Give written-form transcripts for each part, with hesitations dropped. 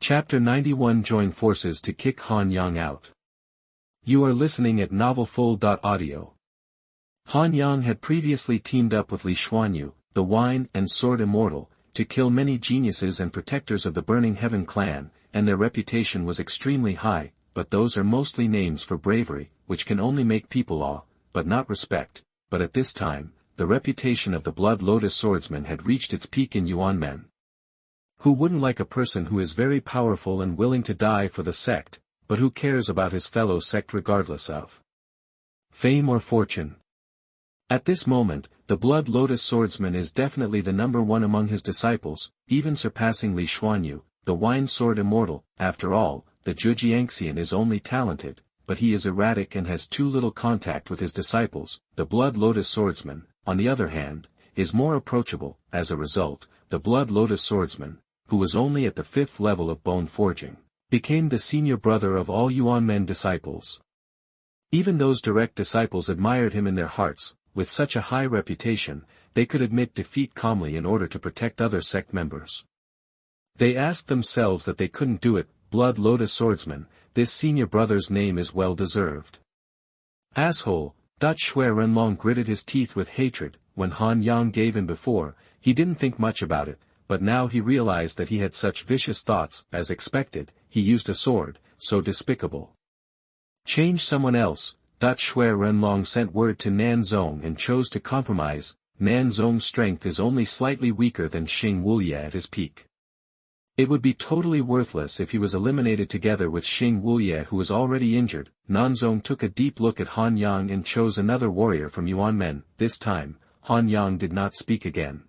Chapter 91 Join forces to kick Han Yang out. You are listening at novelfull.audio. Han Yang had previously teamed up with Li Xuanyu, the wine and sword immortal, to kill many geniuses and protectors of the Burning Heaven clan, and their reputation was extremely high, but those are mostly names for bravery, which can only make people awe, but not respect. But at this time, the reputation of the Blood Lotus swordsman had reached its peak in Yuanmen. Who wouldn't like a person who is very powerful and willing to die for the sect, but who cares about his fellow sect regardless of fame or fortune? At this moment, the Blood Lotus swordsman is definitely the number one among his disciples, even surpassing Li Xuanyu, the wine sword immortal. After all, the Xianxia is only talented, but he is erratic and has too little contact with his disciples. The Blood Lotus swordsman, on the other hand, is more approachable. As a result, the Blood Lotus swordsman, who was only at the 5th level of bone forging, became the senior brother of all Yuanmen disciples. Even those direct disciples admired him in their hearts. With such a high reputation, they could admit defeat calmly in order to protect other sect members. They asked themselves that they couldn't do it. Blood Lotus swordsman, this senior brother's name is well deserved. Asshole. Shui Renlong gritted his teeth with hatred. When Han Yang gave in before, he didn't think much about it, but now he realized that he had such vicious thoughts. As expected, he used a sword, so despicable. Change someone else. Shui Renlong sent word to Nanzong and chose to compromise. Nanzong's strength is only slightly weaker than Xianxia at his peak. It would be totally worthless if he was eliminated together with Xianxia, who was already injured. Nanzong took a deep look at Han Yang and chose another warrior from Yuanmen. This time, Han Yang did not speak again.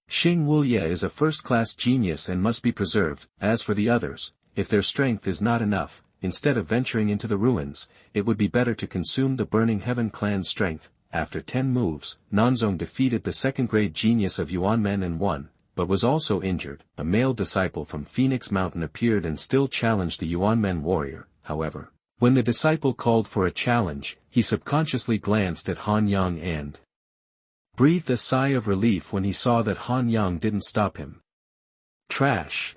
Xianxia is a first-class genius and must be preserved. As for the others, if their strength is not enough, instead of venturing into the ruins, it would be better to consume the Burning Heaven clan's strength. After 10 moves, Nanzong defeated the second-grade genius of Yuanmen and won, but was also injured. A male disciple from Phoenix Mountain appeared and still challenged the Yuanmen warrior. However, when the disciple called for a challenge, he subconsciously glanced at Han Yang and breathed a sigh of relief when he saw that Han Yang didn't stop him. Trash.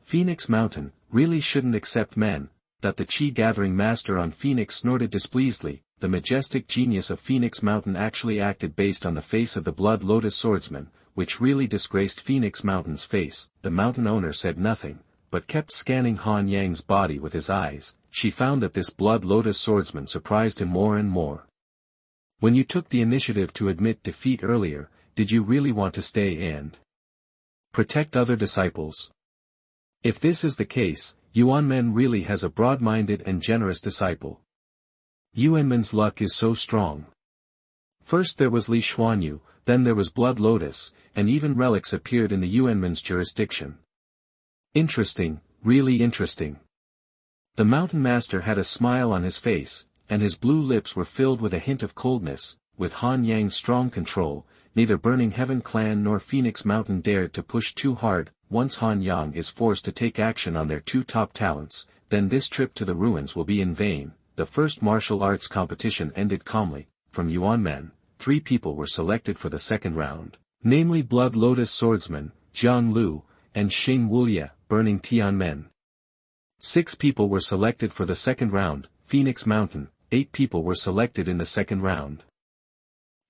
Phoenix Mountain, really shouldn't accept men. That the chi-gathering master on Phoenix snorted displeasedly. The majestic genius of Phoenix Mountain actually acted based on the face of the Blood Lotus swordsman, which really disgraced Phoenix Mountain's face. The mountain owner said nothing, but kept scanning Han Yang's body with his eyes. She found that this Blood Lotus swordsman surprised him more and more. When you took the initiative to admit defeat earlier, did you really want to stay and protect other disciples? If this is the case, Yuanmen really has a broad-minded and generous disciple. Yuanmen's luck is so strong. First there was Li Xuanyu, then there was Blood Lotus, and even relics appeared in the Yuanmen's jurisdiction. Interesting, really interesting. The mountain master had a smile on his face, and his blue lips were filled with a hint of coldness. With Han Yang's strong control, neither Burning Heaven clan nor Phoenix Mountain dared to push too hard. Once Han Yang is forced to take action on their 2 top talents, then this trip to the ruins will be in vain. The first martial arts competition ended calmly. From Yuanmen, 3 people were selected for the second round, namely Blood Lotus swordsman, Jiang Lu, and Xianxia, Burning Tianmen. 6 people were selected for the second round. Phoenix Mountain, 8 people were selected in the second round.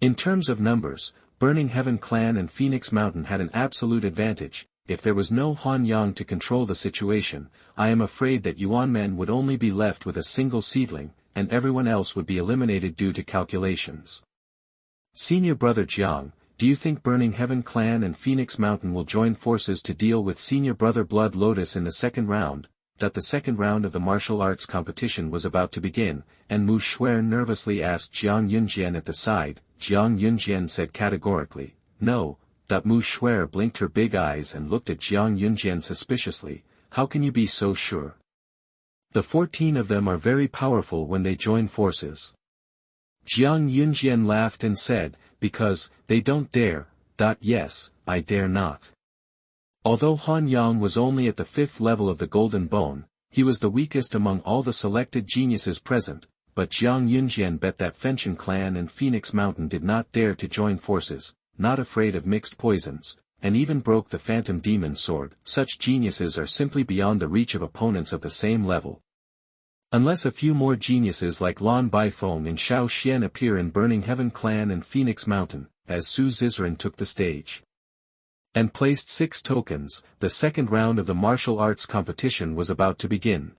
In terms of numbers, Burning Heaven clan and Phoenix Mountain had an absolute advantage. If there was no Han Yang to control the situation, I am afraid that Yuanmen would only be left with a single seedling, and everyone else would be eliminated due to calculations. Senior brother Jiang, do you think Burning Heaven clan and Phoenix Mountain will join forces to deal with senior brother Blood Lotus in the second round? That the second round of the martial arts competition was about to begin, and Mu Shuer nervously asked Jiang Yunjian at the side. Jiang Yunjian said categorically, no. Mu Shuer blinked her big eyes and looked at Jiang Yunjian suspiciously. How can you be so sure? The 14 of them are very powerful when they join forces. Jiang Yunjian laughed and said, because they don't dare. Yes, I dare not. Although Han Yang was only at the 5th level of the Golden Bone, he was the weakest among all the selected geniuses present, but Jiang Yunjian bet that Fenchen clan and Phoenix Mountain did not dare to join forces, not afraid of mixed poisons, and even broke the phantom demon sword. Such geniuses are simply beyond the reach of opponents of the same level. Unless a few more geniuses like Lan Baifeng and Xianxia appear in Burning Heaven Clan and Phoenix Mountain, as Su Zizren took the stage and placed 6 tokens, the second round of the martial arts competition was about to begin.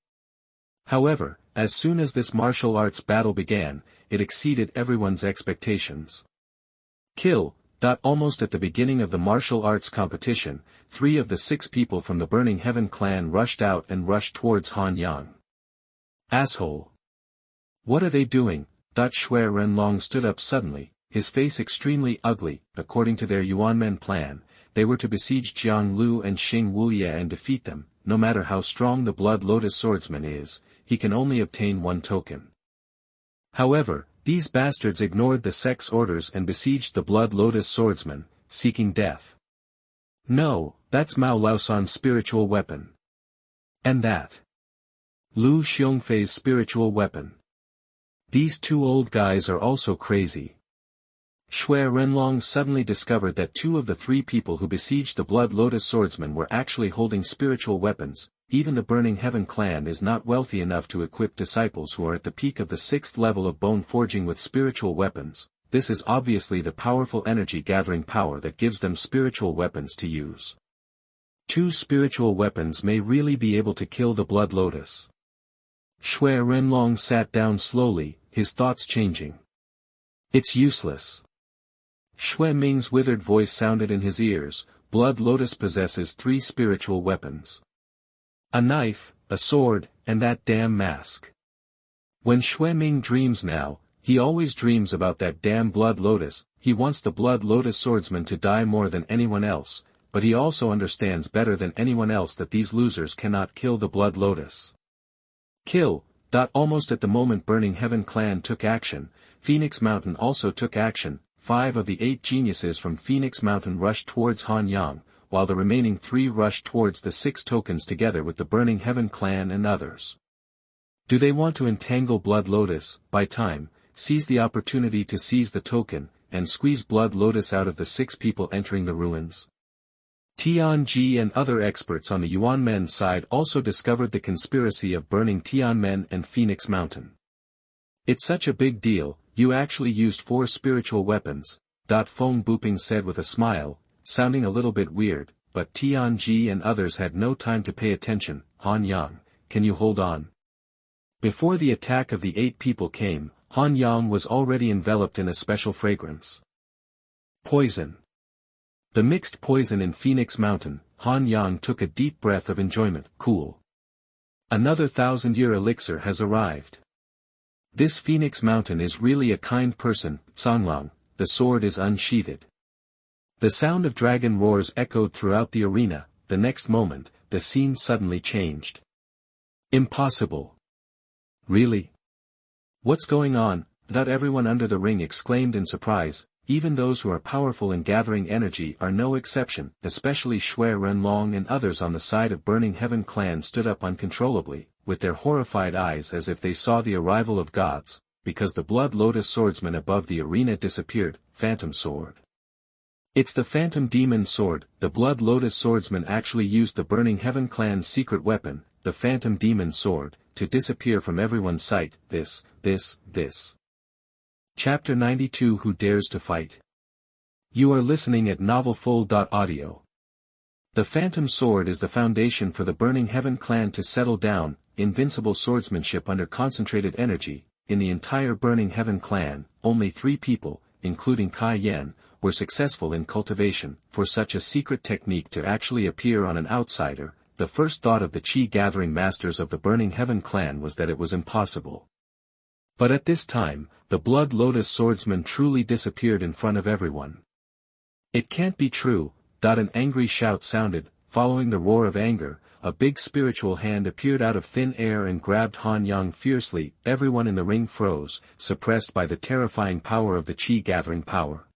However, as soon as this martial arts battle began, it exceeded everyone's expectations. Kill. Almost at the beginning of the martial arts competition, 3 of the 6 people from the Burning Heaven clan rushed out and rushed towards Han Yang. Asshole! What are they doing? Shui Renlong stood up suddenly, his face extremely ugly. According to their Yuanmen plan, they were to besiege Jiang Lu and Xing Wuye and defeat them. No matter how strong the Blood Lotus swordsman is, he can only obtain 1 token. However, these bastards ignored the sect's orders and besieged the Blood Lotus swordsman, seeking death. No, that's Mao Laosan's spiritual weapon. And that Lu Xiongfei's spiritual weapon. These 2 old guys are also crazy. Shui Renlong suddenly discovered that 2 of the 3 people who besieged the Blood Lotus swordsman were actually holding spiritual weapons. Even the Burning Heaven clan is not wealthy enough to equip disciples who are at the peak of the 6th level of bone forging with spiritual weapons. This is obviously the powerful energy gathering power that gives them spiritual weapons to use. 2 spiritual weapons may really be able to kill the Blood Lotus. Shui Renlong sat down slowly, his thoughts changing. It's useless. Shui Ming's withered voice sounded in his ears. Blood Lotus possesses 3 spiritual weapons. A knife, a sword, and that damn mask. When Shui Ming dreams now, he always dreams about that damn Blood Lotus. He wants the Blood Lotus swordsman to die more than anyone else, but he also understands better than anyone else that these losers cannot kill the Blood Lotus. Kill. Almost at the moment Burning Heaven clan took action, Phoenix Mountain also took action. 5 of the 8 geniuses from Phoenix Mountain rushed towards Han Yang, while the remaining 3 rushed towards the 6 tokens together with the Burning Heaven clan and others. Do they want to entangle Blood Lotus? By time, seize the opportunity to seize the token, and squeeze Blood Lotus out of the 6 people entering the ruins? Tianji and other experts on the Yuanmen side also discovered the conspiracy of burning Tianmen and Phoenix Mountain. It's such a big deal, you actually used 4 spiritual weapons, Feng Buping said with a smile, sounding a little bit weird, but Tianji and others had no time to pay attention. Han Yang, can you hold on? Before the attack of the 8 people came, Han Yang was already enveloped in a special fragrance. Poison. The mixed poison in Phoenix Mountain. Han Yang took a deep breath of enjoyment. Cool. Another 1000-year elixir has arrived. This Phoenix Mountain is really a kind person. Sanglang, the sword is unsheathed. The sound of dragon roars echoed throughout the arena. The next moment, the scene suddenly changed. Impossible. Really? What's going on? Everyone under the ring exclaimed in surprise. Even those who are powerful in gathering energy are no exception, especially Shui Renlong and others on the side of Burning Heaven clan stood up uncontrollably, with their horrified eyes as if they saw the arrival of gods, because the Blood Lotus swordsman above the arena disappeared. Phantom sword. It's the Phantom Demon sword. The Blood Lotus swordsman actually used the Burning Heaven clan's secret weapon, the Phantom Demon sword, to disappear from everyone's sight. This. Chapter 92 Who Dares to Fight? You are listening at novelfull.audio. The Phantom Sword is the foundation for the Burning Heaven clan to settle down. Invincible swordsmanship under concentrated energy. In the entire Burning Heaven clan, only 3 people, including Kai Yan, were successful in cultivation. For such a secret technique to actually appear on an outsider, the first thought of the chi-gathering masters of the Burning Heaven clan was that it was impossible. But at this time, the Blood Lotus swordsman truly disappeared in front of everyone. It can't be true. An angry shout sounded. Following the roar of anger, a big spiritual hand appeared out of thin air and grabbed Han Yang fiercely. Everyone in the ring froze, suppressed by the terrifying power of the chi-gathering power.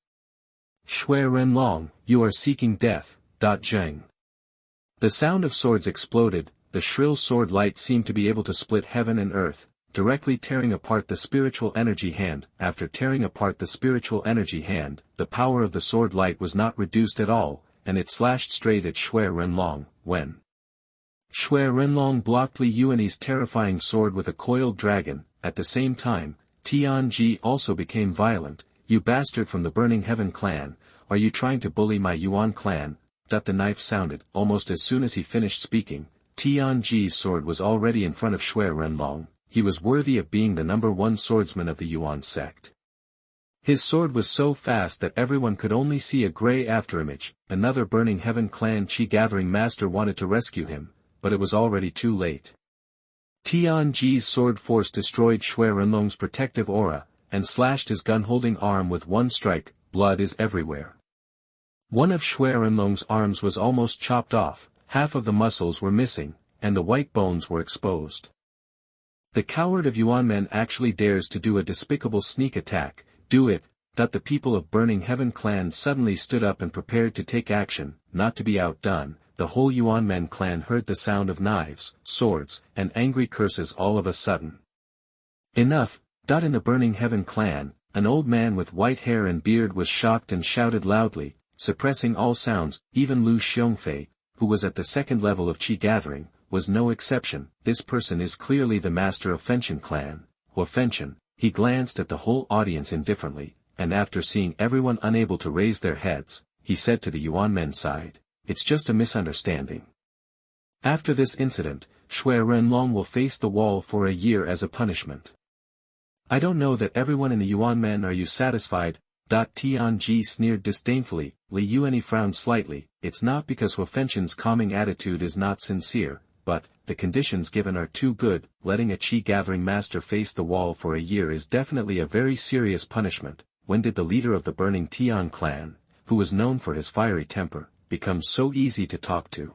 Shui Renlong, you are seeking death. Zheng. The sound of swords exploded. The shrill sword light seemed to be able to split heaven and earth, directly tearing apart the spiritual energy hand. After tearing apart the spiritual energy hand, the power of the sword light was not reduced at all, and it slashed straight at Shui Renlong, when Shui Renlong blocked Li Yuan's terrifying sword with a coiled dragon. At the same time, Tianji also became violent. "You bastard from the Burning Heaven clan, are you trying to bully my Yuan clan?" The knife sounded. Almost as soon as he finished speaking, Tianji's sword was already in front of Shui Renlong. He was worthy of being the #1 swordsman of the Yuan sect. His sword was so fast that everyone could only see a gray afterimage. Another Burning Heaven clan chi-gathering master wanted to rescue him, but it was already too late. Tianji's sword force destroyed Shui Renlong's protective aura, and slashed his gun-holding arm with one strike. Blood is everywhere. One of Shui Renlong's arms was almost chopped off, half of the muscles were missing, and the white bones were exposed. The coward of Yuan men actually dares to do a despicable sneak attack. Do it. The people of Burning Heaven clan suddenly stood up and prepared to take action. Not to be outdone, the whole Yuan men clan heard the sound of knives, swords, and angry curses all of a sudden. Enough. In the Burning Heaven clan, an old man with white hair and beard was shocked and shouted loudly, suppressing all sounds. Even Lu Xiongfei, who was at the second level of Qi gathering, was no exception. "This person is clearly the master of Fengshan clan, Hua Fengshan." He glanced at the whole audience indifferently, and after seeing everyone unable to raise their heads, he said to the Yuan men side, "It's just a misunderstanding. After this incident, Shui Renlong will face the wall for a year as a punishment." "I don't know that everyone in the Yuan men. Are you satisfied?" Tianji sneered disdainfully. Li Yuan frowned slightly. "It's not because Hua Fengshan's calming attitude is not sincere, but the conditions given are too good. Letting a Qi gathering master face the wall for a year is definitely a very serious punishment. When did the leader of the Burning Tian clan, who was known for his fiery temper, become so easy to talk to?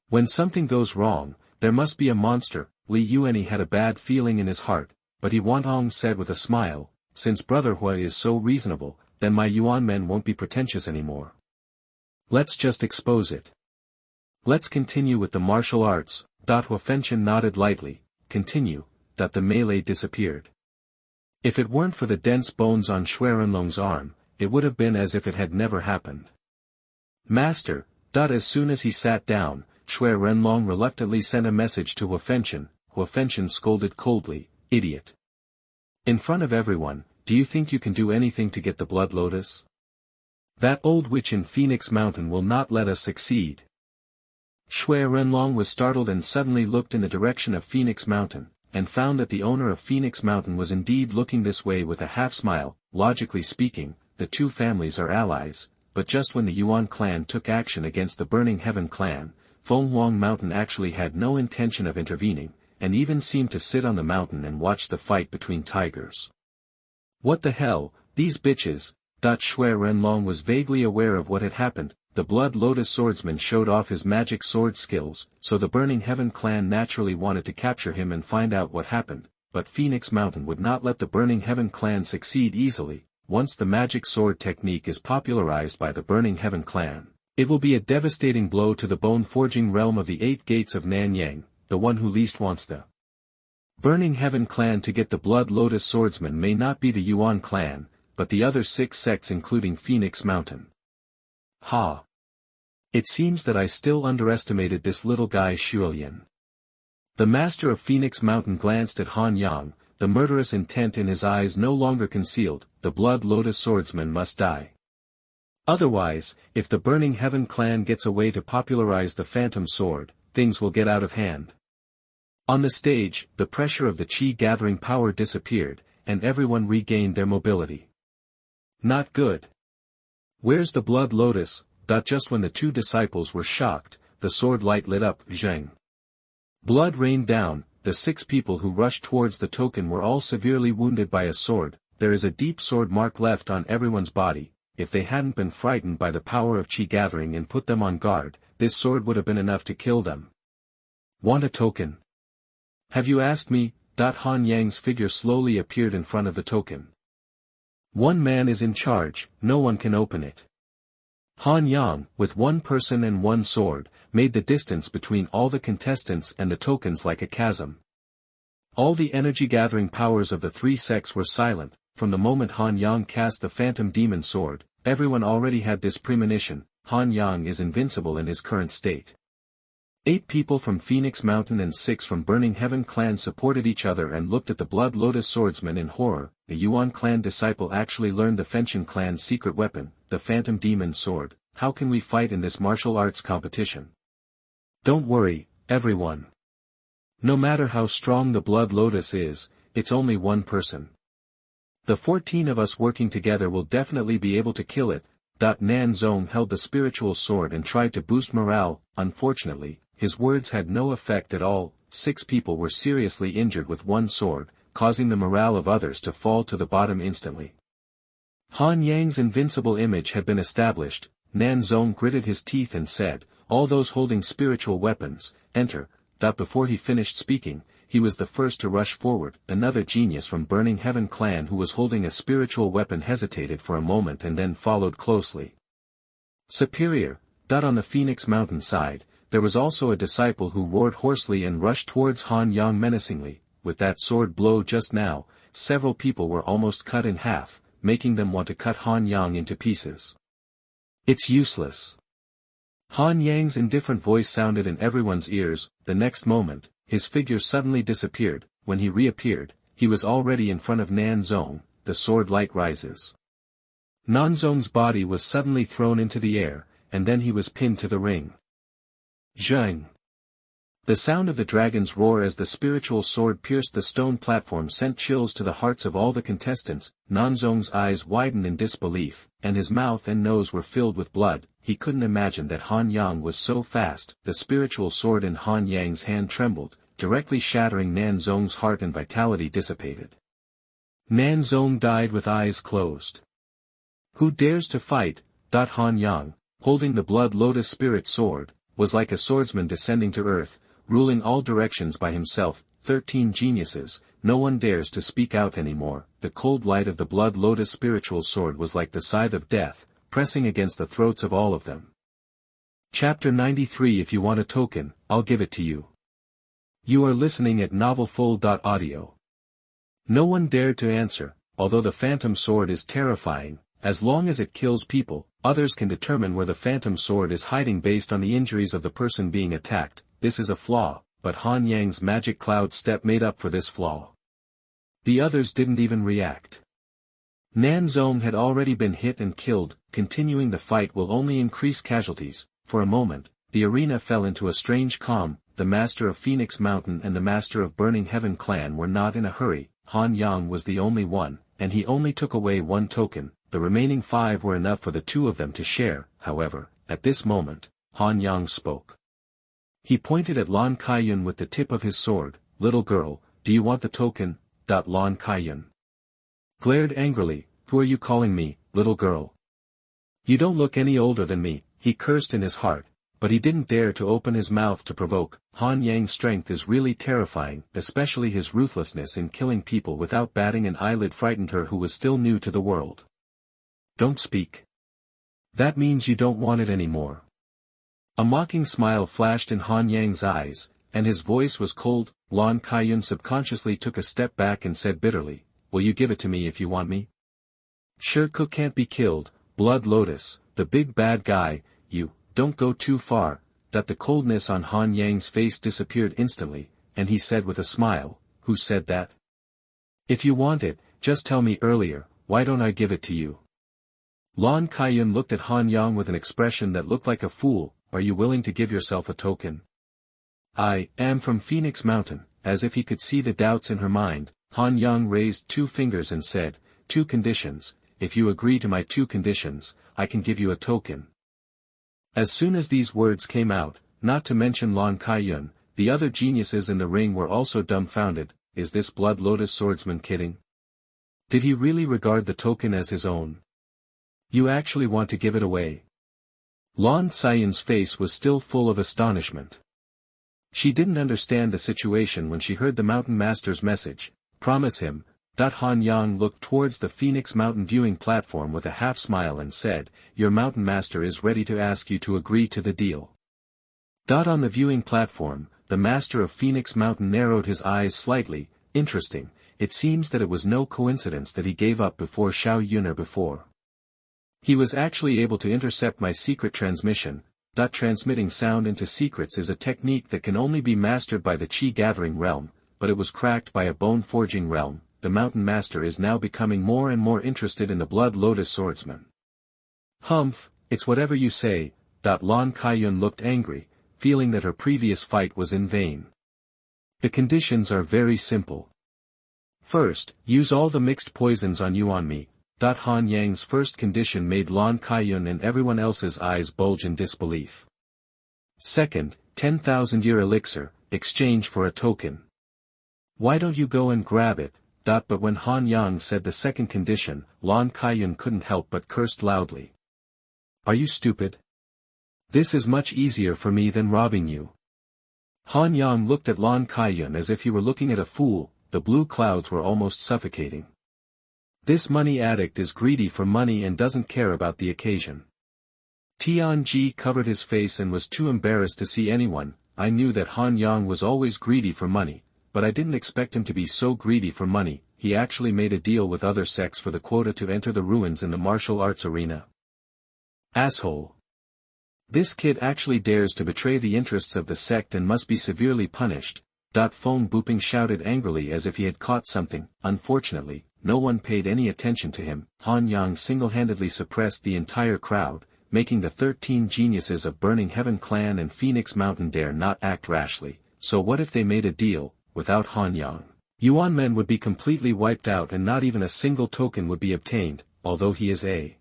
When something goes wrong, there must be a monster." Li Yuan had a bad feeling in his heart, but he Wantong said with a smile, "Since Brother Hua is so reasonable, then my Yuan men won't be pretentious anymore. Let's just expose it. Let's continue with the martial arts." Hua Fengshan nodded lightly. "Continue." The melee disappeared. If it weren't for the dense bones on Shui Renlong's arm, it would have been as if it had never happened. "Master." As soon as he sat down, Shui Renlong reluctantly sent a message to Hua Fengshan. Hua Fengshan scolded coldly, "Idiot. In front of everyone, do you think you can do anything to get the Blood Lotus? That old witch in Phoenix Mountain will not let us succeed." Shui Renlong was startled and suddenly looked in the direction of Phoenix Mountain, and found that the owner of Phoenix Mountain was indeed looking this way with a half-smile. Logically speaking, the two families are allies, but just when the Yuan clan took action against the Burning Heaven clan, Fenghuang Mountain actually had no intention of intervening, and even seemed to sit on the mountain and watch the fight between tigers. "What the hell, these bitches?" Shui Renlong was vaguely aware of what had happened. The Blood Lotus swordsman showed off his magic sword skills, so the Burning Heaven clan naturally wanted to capture him and find out what happened, but Phoenix Mountain would not let the Burning Heaven clan succeed easily. Once the magic sword technique is popularized by the Burning Heaven clan, it will be a devastating blow to the bone-forging realm of the 8 gates of Nanyang, the one who least wants the Burning Heaven clan to get the Blood Lotus swordsman may not be the Yuan clan, but the other 6 sects including Phoenix Mountain. Ha! It seems that I still underestimated this little guy Xuelian. The master of Phoenix Mountain glanced at Han Yang, the murderous intent in his eyes no longer concealed. The Blood Lotus swordsman must die. Otherwise, if the Burning Heaven clan gets a way to popularize the Phantom Sword, things will get out of hand. On the stage, the pressure of the Qi gathering power disappeared, and everyone regained their mobility. Not good. "Where's the Blood Lotus?" Just when the 2 disciples were shocked, the sword light lit up. Zheng. Blood rained down. The 6 people who rushed towards the token were all severely wounded by a sword. There is a deep sword mark left on everyone's body. If they hadn't been frightened by the power of Qi gathering and put them on guard, this sword would have been enough to kill them. "Want a token? Have you asked me?" Han Yang's figure slowly appeared in front of the token. "One man is in charge, no one can open it." Han Yang, with 1 person and 1 sword, made the distance between all the contestants and the tokens like a chasm. All the energy-gathering powers of the 3 sects were silent. From the moment Han Yang cast the Phantom Demon Sword, everyone already had this premonition. Han Yang is invincible in his current state. 8 people from Phoenix Mountain and 6 from Burning Heaven clan supported each other and looked at the Blood Lotus swordsman in horror. The Yuan clan disciple actually learned the Fengtian clan's secret weapon, the Phantom Demon Sword. How can we fight in this martial arts competition? Don't worry, everyone. No matter how strong the Blood Lotus is, it's only one person. The 14 of us working together will definitely be able to kill it. Nan Zong held the spiritual sword and tried to boost morale. Unfortunately, his words had no effect at all. 6 people were seriously injured with one sword, causing the morale of others to fall to the bottom instantly. Han Yang's invincible image had been established. Nan Zong gritted his teeth and said, "All those holding spiritual weapons, enter." Before he finished speaking, he was the first to rush forward. Another genius from Burning Heaven clan who was holding a spiritual weapon hesitated for a moment and then followed closely. Superior. On the Phoenix Mountain side, there was also a disciple who roared hoarsely and rushed towards Han Yang menacingly. With that sword blow just now, several people were almost cut in half, making them want to cut Han Yang into pieces. It's useless. Han Yang's indifferent voice sounded in everyone's ears. The next moment, his figure suddenly disappeared. When he reappeared, he was already in front of Nan Zong. The sword light rises. Nan Zong's body was suddenly thrown into the air, and then he was pinned to the ring. Zhang. The sound of the dragon's roar as the spiritual sword pierced the stone platform sent chills to the hearts of all the contestants. Nan Zong's eyes widened in disbelief, and his mouth and nose were filled with blood. He couldn't imagine that Han Yang was so fast. The spiritual sword in Han Yang's hand trembled, directly shattering Nan Zong's heart, and vitality dissipated. Nan Zong died with eyes closed. Who dares to fight? Han Yang, holding the Blood Lotus spirit sword, was like a swordsman descending to earth, ruling all directions by himself. 13 geniuses, no one dares to speak out anymore. The cold light of the Blood Lotus spiritual sword was like the scythe of death, pressing against the throats of all of them. Chapter 93. If you want a token, I'll give it to you. You are listening at novelfull.audio. No one dared to answer. Although the phantom sword is terrifying, as long as it kills people, others can determine where the phantom sword is hiding based on the injuries of the person being attacked. This is a flaw, but Han Yang's magic cloud step made up for this flaw. The others didn't even react. Nan Zong had already been hit and killed. Continuing the fight will only increase casualties. For a moment, the arena fell into a strange calm. The master of Phoenix Mountain and the master of Burning Heaven clan were not in a hurry. Han Yang was the only one, and he only took away one token. The remaining 5 were enough for the 2 of them to share. However, at this moment, Han Yang spoke. He pointed at Lan Kaiyun with the tip of his sword. "Little girl, do you want the token?" Lan Kaiyun glared angrily. "Who are you calling me, little girl? You don't look any older than me." He cursed in his heart, but he didn't dare to open his mouth to provoke. Han Yang's strength is really terrifying, especially his ruthlessness in killing people without batting an eyelid frightened her who was still new to the world. "Don't speak. That means you don't want it anymore." A mocking smile flashed in Han Yang's eyes, and his voice was cold. Lan Kaiyun subconsciously took a step back and said bitterly, "Will you give it to me if you want me? Sure, Cook can't be killed. Blood Lotus, the big bad guy, you, don't go too far." The coldness on Han Yang's face disappeared instantly, and he said with a smile, "Who said that? If you want it, just tell me earlier. Why don't I give it to you?" Lan Kaiyun looked at Han Yang with an expression that looked like a fool. "Are you willing to give yourself a token?" "I am from Phoenix Mountain." As if he could see the doubts in her mind, Han Yang raised 2 fingers and said, "2 conditions. If you agree to my 2 conditions, I can give you a token." As soon as these words came out, not to mention Lan Kaiyun, the other geniuses in the ring were also dumbfounded. Is this Blood Lotus swordsman kidding? Did he really regard the token as his own? You actually want to give it away? Lan Kaiyun's face was still full of astonishment. She didn't understand the situation when she heard the Mountain Master's message, "Promise him." Han Yang looked towards the Phoenix Mountain viewing platform with a half smile and said, "Your Mountain Master is ready to ask you to agree to the deal." On the viewing platform, the Master of Phoenix Mountain narrowed his eyes slightly. Interesting, it seems that it was no coincidence that he gave up before Xiao Yuner before. He was actually able to intercept my secret transmission. Transmitting sound into secrets is a technique that can only be mastered by the Qi-gathering realm, but it was cracked by a bone-forging realm. The mountain master is now becoming more and more interested in the Blood Lotus swordsman. Humph, it's whatever you say. Lan Kaiyun looked angry, feeling that her previous fight was in vain. The conditions are very simple. First, use all the mixed poisons on you on me. Han Yang's first condition made Lan Kaiyun and everyone else's eyes bulge in disbelief. Second, 10,000-year elixir, exchange for a token. Why don't you go and grab it? But when Han Yang said the second condition, Lan Kaiyun couldn't help but cursed loudly. Are you stupid? This is much easier for me than robbing you. Han Yang looked at Lan Kaiyun as if he were looking at a fool. The blue clouds were almost suffocating. This money addict is greedy for money and doesn't care about the occasion. Tianji covered his face and was too embarrassed to see anyone. I knew that Han Yang was always greedy for money, but I didn't expect him to be so greedy for money. He actually made a deal with other sects for the quota to enter the ruins in the martial arts arena. Asshole. This kid actually dares to betray the interests of the sect and must be severely punished. Phone booping shouted angrily as if he had caught something. Unfortunately, no one paid any attention to him. Han Yang single-handedly suppressed the entire crowd, making the 13 geniuses of Burning Heaven Clan and Phoenix Mountain dare not act rashly. So what if they made a deal? Without Han Yang, Yuan men would be completely wiped out and not even a single token would be obtained. Although he is a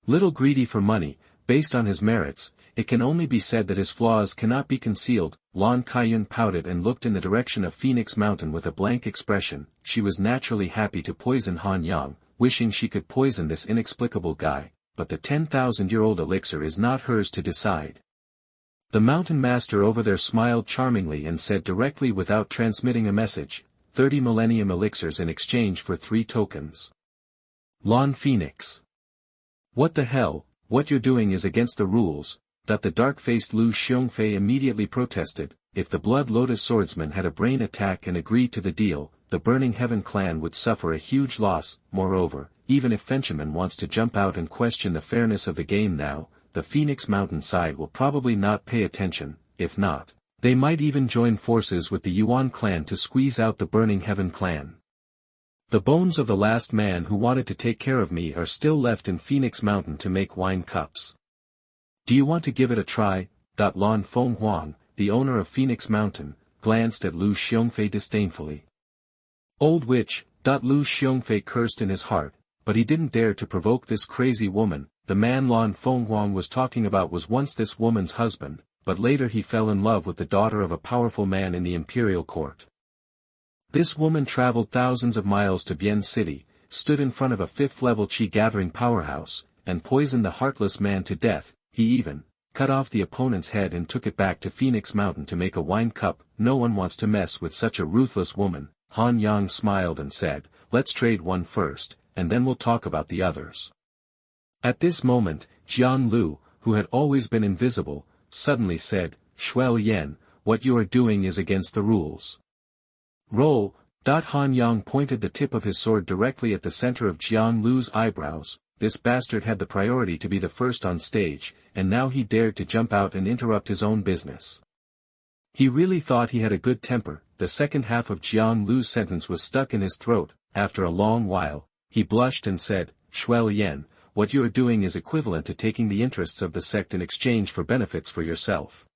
little greedy for money, based on his merits, it can only be said that his flaws cannot be concealed. Lan Kaiyun pouted and looked in the direction of Phoenix Mountain with a blank expression. She was naturally happy to poison Han Yang, wishing she could poison this inexplicable guy, but the 10,000-year-old elixir is not hers to decide. The mountain master over there smiled charmingly and said directly without transmitting a message, 30 millennium elixirs in exchange for 3 tokens. Lan Phoenix. What the hell? What you're doing is against the rules. The dark-faced Lu Xiongfei immediately protested. If the Blood Lotus swordsman had a brain attack and agreed to the deal, the Burning Heaven clan would suffer a huge loss. Moreover, even if Fenchman wants to jump out and question the fairness of the game now, the Phoenix Mountain side will probably not pay attention. If not, they might even join forces with the Yuan clan to squeeze out the Burning Heaven clan. The bones of the last man who wanted to take care of me are still left in Phoenix Mountain to make wine cups. Do you want to give it a try? Lan Fenghuang, the owner of Phoenix Mountain, glanced at Lu Xiongfei disdainfully. Old witch. Lu Xiongfei cursed in his heart, but he didn't dare to provoke this crazy woman. The man Lan Fenghuang was talking about was once this woman's husband, but later he fell in love with the daughter of a powerful man in the imperial court. This woman traveled thousands of miles to Bian City, stood in front of a 5th-level Qi-gathering powerhouse, and poisoned the heartless man to death. He even cut off the opponent's head and took it back to Phoenix Mountain to make a wine cup. No one wants to mess with such a ruthless woman. Han Yang smiled and said, let's trade one first, and then we'll talk about the others. At this moment, Jian Lu, who had always been invisible, suddenly said, Shuel Yen, what you are doing is against the rules. Roll. Han Yang pointed the tip of his sword directly at the center of Jian Lu's eyebrows. This bastard had the priority to be the first on stage, and now he dared to jump out and interrupt his own business. He really thought he had a good temper. The second half of Jian Lu's sentence was stuck in his throat. After a long while, he blushed and said, Shuel Yen, what you are doing is equivalent to taking the interests of the sect in exchange for benefits for yourself.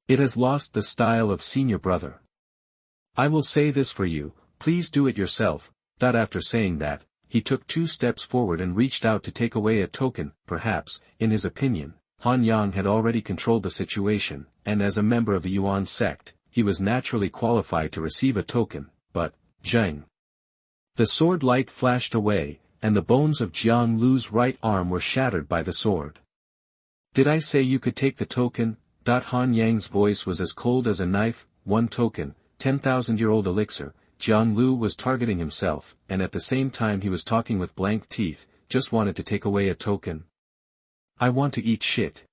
It has lost the style of senior brother. I will say this for you, please do it yourself. After saying that, he took 2 steps forward and reached out to take away a token. Perhaps, in his opinion, Han Yang had already controlled the situation, and as a member of the Yuan sect, he was naturally qualified to receive a token, but, Zheng. The sword light flashed away, and the bones of Jiang Lu's right arm were shattered by the sword. Did I say you could take the token? Han Yang's voice was as cold as a knife. 1 token, 10,000-year-old elixir. Jiang Lu was targeting himself, and at the same time he was talking with blank teeth, just wanted to take away a token. I want to eat shit.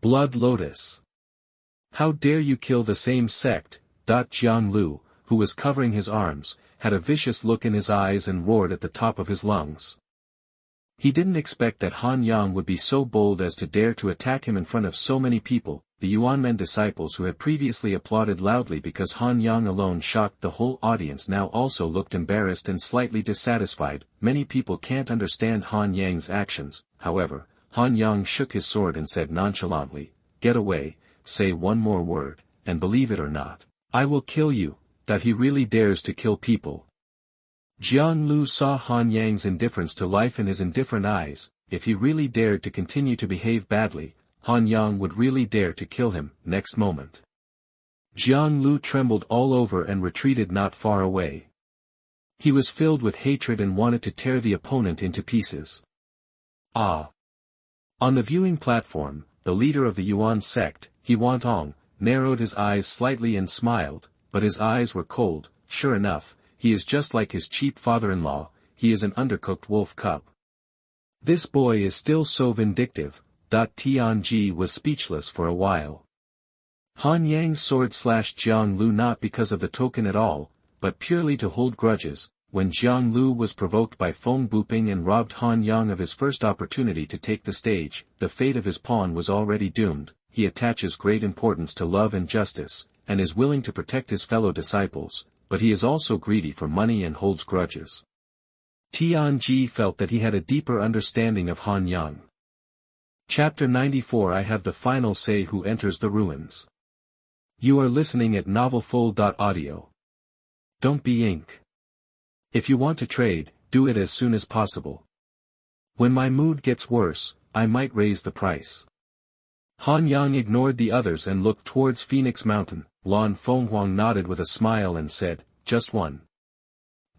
Blood Lotus. How dare you kill the same sect? Jiang Lu, who was covering his arms, had a vicious look in his eyes and roared at the top of his lungs. He didn't expect that Han Yang would be so bold as to dare to attack him in front of so many people. The Yuanmen disciples who had previously applauded loudly because Han Yang alone shocked the whole audience now also looked embarrassed and slightly dissatisfied. Many people can't understand Han Yang's actions, however. Han Yang shook his sword and said nonchalantly, "Get away, say one more word, and believe it or not, I will kill you." That he really dares to kill people. Jiang Lu saw Han Yang's indifference to life in his indifferent eyes. If he really dared to continue to behave badly, Han Yang would really dare to kill him. Next moment, Jiang Lu trembled all over and retreated not far away. He was filled with hatred and wanted to tear the opponent into pieces. Ah! On the viewing platform, the leader of the Yuan sect, He Wantong, narrowed his eyes slightly and smiled, but his eyes were cold. Sure enough, he is just like his cheap father-in-law, he is an undercooked wolf cub. This boy is still so vindictive. Tianji was speechless for a while. Han Yang's sword slashed Jiang Lu not because of the token at all, but purely to hold grudges. When Jiang Lu was provoked by Feng Buping and robbed Han Yang of his first opportunity to take the stage, the fate of his pawn was already doomed. He attaches great importance to love and justice, and is willing to protect his fellow disciples, but he is also greedy for money and holds grudges. Tianji felt that he had a deeper understanding of Han Yang. Chapter 94 I have the final say who enters the ruins. You are listening at novelfull.audio. Don't be ink. If you want to trade, do it as soon as possible. When my mood gets worse, I might raise the price. Han Yang ignored the others and looked towards Phoenix Mountain. Lan Fenghuang nodded with a smile and said, "Just one.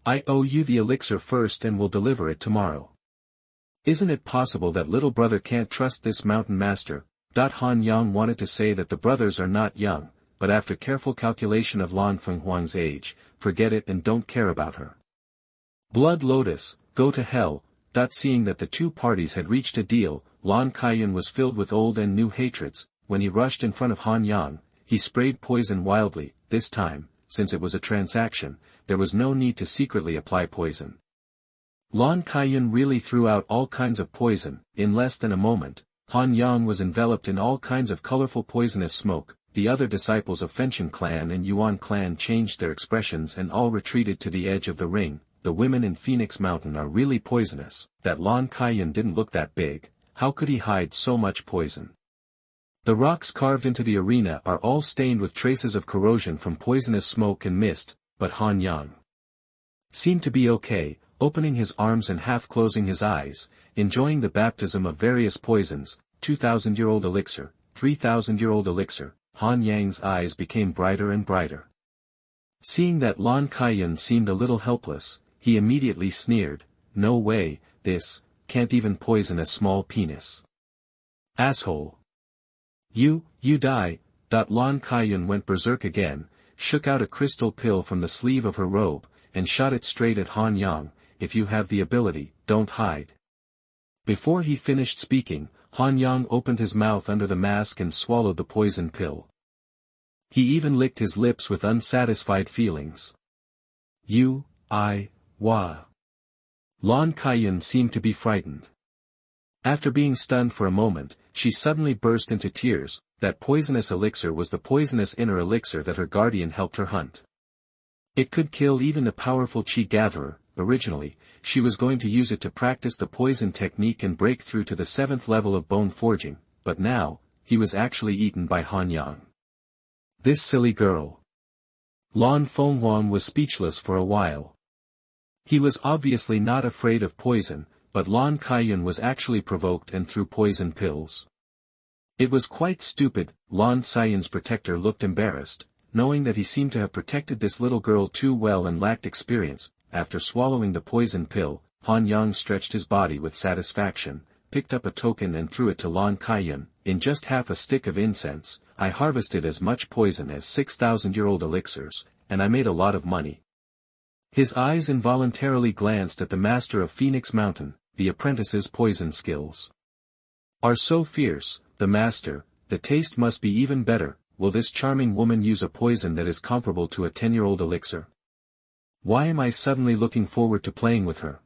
I owe you the elixir first and will deliver it tomorrow." Isn't it possible that little brother can't trust this mountain master? Han Yang wanted to say that the brothers are not young, but after careful calculation of Lan Fenghuang's age, forget it and don't care about her. Blood Lotus, go to hell. Seeing that the two parties had reached a deal, Lan Kaiyun was filled with old and new hatreds. When he rushed in front of Han Yang, he sprayed poison wildly. This time, since it was a transaction, there was no need to secretly apply poison. Lan Kaiyun really threw out all kinds of poison. In less than a moment, Han Yang was enveloped in all kinds of colorful poisonous smoke. The other disciples of Fengchen clan and Yuan clan changed their expressions and all retreated to the edge of the ring. The women in Phoenix Mountain are really poisonous. That Lan Kaiyun didn't look that big. How could he hide so much poison? The rocks carved into the arena are all stained with traces of corrosion from poisonous smoke and mist, but Han Yang seemed to be okay, opening his arms and half closing his eyes, enjoying the baptism of various poisons. 2,000-year-old elixir, 3,000-year-old elixir. Han Yang's eyes became brighter and brighter. Seeing that Lan Kaiyun seemed a little helpless, he immediately sneered, "No way, this can't even poison a small penis. Asshole. You die." Lan Kaiyun went berserk again, shook out a crystal pill from the sleeve of her robe, and shot it straight at Han Yang. "If you have the ability, don't hide." Before he finished speaking, Han Yang opened his mouth under the mask and swallowed the poison pill. He even licked his lips with unsatisfied feelings. Wah. Lan Kaiyun seemed to be frightened. After being stunned for a moment, she suddenly burst into tears. That poisonous elixir was the poisonous inner elixir that her guardian helped her hunt. It could kill even the powerful Qi gatherer. Originally, she was going to use it to practice the poison technique and break through to the 7th level of bone forging, but now, he was actually eaten by Han Yang. This silly girl. Lan Fenghuang was speechless for a while. He was obviously not afraid of poison, but Lan Kaiyun was actually provoked and threw poison pills. It was quite stupid. Lan Kaiyun's protector looked embarrassed, knowing that he seemed to have protected this little girl too well and lacked experience. After swallowing the poison pill, Han Yang stretched his body with satisfaction, picked up a token and threw it to Lan Kaiyun. "In just half a stick of incense, I harvested as much poison as 6,000-year-old elixirs, and I made a lot of money." His eyes involuntarily glanced at the master of Phoenix Mountain. The apprentice's poison skills are so fierce. The master, the taste must be even better. Will this charming woman use a poison that is comparable to a 10-year-old elixir? Why am I suddenly looking forward to playing with her?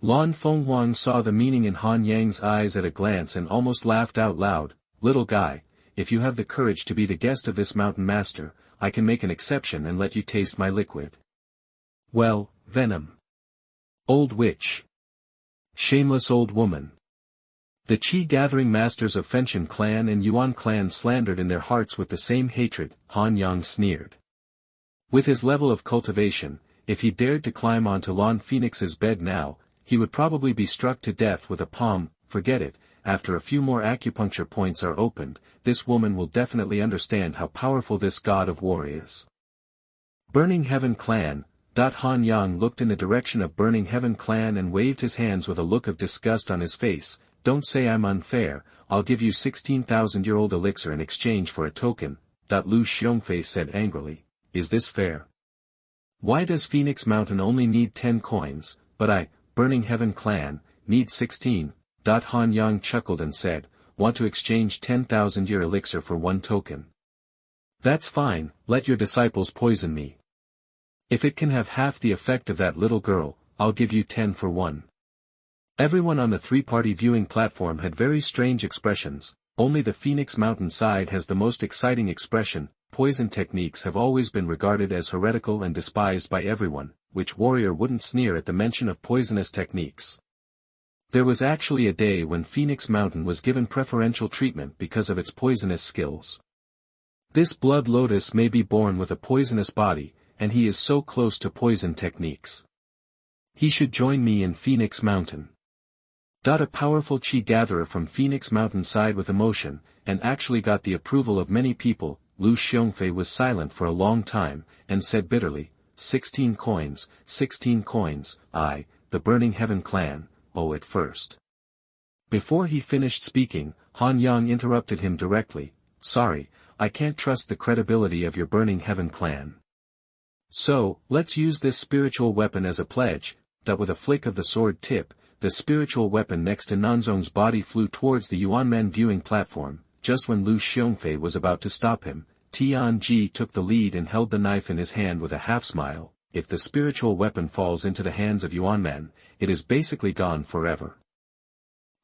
Lan Fenghuang saw the meaning in Han Yang's eyes at a glance and almost laughed out loud. Little guy, if you have the courage to be the guest of this mountain master, I can make an exception and let you taste my liquid. Well, venom. Old witch. Shameless old woman. The Qi-gathering masters of Fenchen clan and Yuan clan slandered in their hearts with the same hatred, Han Yang sneered. With his level of cultivation, if he dared to climb onto Lan Phoenix's bed now, he would probably be struck to death with a palm. Forget it, after a few more acupuncture points are opened, this woman will definitely understand how powerful this god of war is. Burning Heaven Clan. Han Yang looked in the direction of Burning Heaven Clan and waved his hands with a look of disgust on his face. Don't say I'm unfair, I'll give you 16,000-year-old elixir in exchange for a token. Lu Xiongfei said angrily. Is this fair? Why does Phoenix Mountain only need 10 coins, but I, Burning Heaven Clan, need 16? Han Yang chuckled and said, want to exchange 10,000-year elixir for 1 token. That's fine, let your disciples poison me. If it can have half the effect of that little girl, I'll give you 10 for 1. Everyone on the three-party viewing platform had very strange expressions. Only the Phoenix Mountain side has the most exciting expression. Poison techniques have always been regarded as heretical and despised by everyone. Which warrior wouldn't sneer at the mention of poisonous techniques? There was actually a day when Phoenix Mountain was given preferential treatment because of its poisonous skills. This blood lotus may be born with a poisonous body, and he is so close to poison techniques. He should join me in Phoenix Mountain. A powerful Qi gatherer from Phoenix Mountain sighed with emotion, and actually got the approval of many people. Lu Xiongfei was silent for a long time, and said bitterly, 16 coins, 16 coins, I, the Burning Heaven Clan, owe it first. Before he finished speaking, Han Yang interrupted him directly, sorry, I can't trust the credibility of your Burning Heaven Clan. So, let's use this spiritual weapon as a pledge. With a flick of the sword tip, the spiritual weapon next to Nanzong's body flew towards the Yuanmen viewing platform. Just when Lu Xiongfei was about to stop him, Tianji took the lead and held the knife in his hand with a half-smile. If the spiritual weapon falls into the hands of Yuanmen, it is basically gone forever.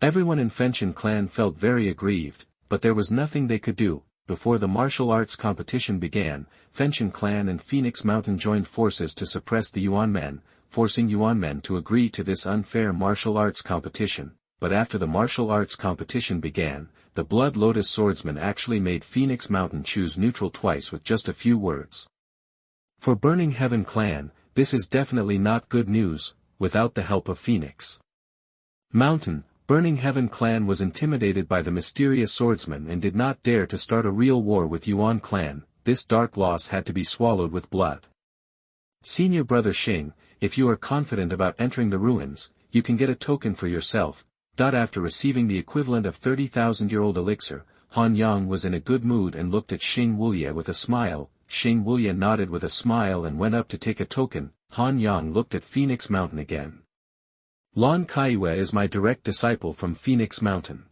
Everyone in Fenchen clan felt very aggrieved, but there was nothing they could do. Before the martial arts competition began, Fenchen clan and Phoenix Mountain joined forces to suppress the Yuanmen, forcing Yuanmen to agree to this unfair martial arts competition. But after the martial arts competition began, the Blood Lotus swordsman actually made Phoenix Mountain choose neutral twice with just a few words. For Burning Heaven Clan, this is definitely not good news. Without the help of Phoenix Mountain, Burning Heaven Clan was intimidated by the mysterious swordsman and did not dare to start a real war with Yuan Clan. This dark loss had to be swallowed with blood. Senior Brother Xing, if you are confident about entering the ruins, you can get a token for yourself. After receiving the equivalent of 30,000-year-old elixir, Han Yang was in a good mood and looked at Xing Wuye with a smile. Xing Wuye nodded with a smile and went up to take a token. Han Yang looked at Phoenix Mountain again. Lan Kaiyue is my direct disciple from Phoenix Mountain.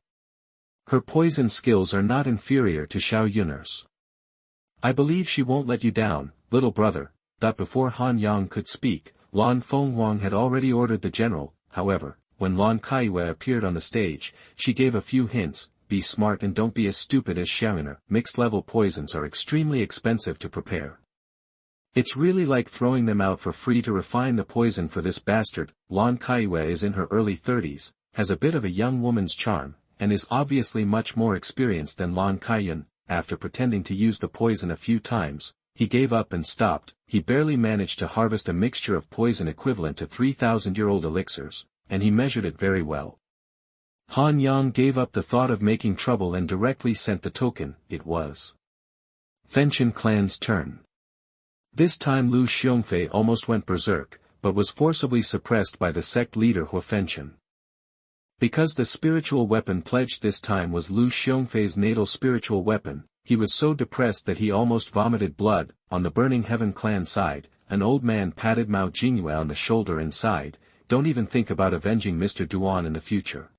Her poison skills are not inferior to Xiao Yun'er's. I believe she won't let you down, little brother. Before Han Yang could speak, Lan Fenghuang had already ordered the general. However, when Lan Kaiyue appeared on the stage, she gave a few hints. Be smart and don't be as stupid as Xiao Yun'er. Mixed-level poisons are extremely expensive to prepare. It's really like throwing them out for free to refine the poison for this bastard. Lan Kaiyue is in her early 30s, has a bit of a young woman's charm, and is obviously much more experienced than Lan Kaiyun. After pretending to use the poison a few times, he gave up and stopped. He barely managed to harvest a mixture of poison equivalent to 3,000-year-old elixirs, and he measured it very well. Han Yang gave up the thought of making trouble and directly sent the token. It was Fenchen clan's turn. This time Lu Xiongfei almost went berserk, but was forcibly suppressed by the sect leader Hua Fenchen. Because the spiritual weapon pledged this time was Lu Xiongfei's natal spiritual weapon, he was so depressed that he almost vomited blood. On the Burning Heaven clan side, an old man patted Mao Jingyue on the shoulder and sighed, don't even think about avenging Mr. Duan in the future.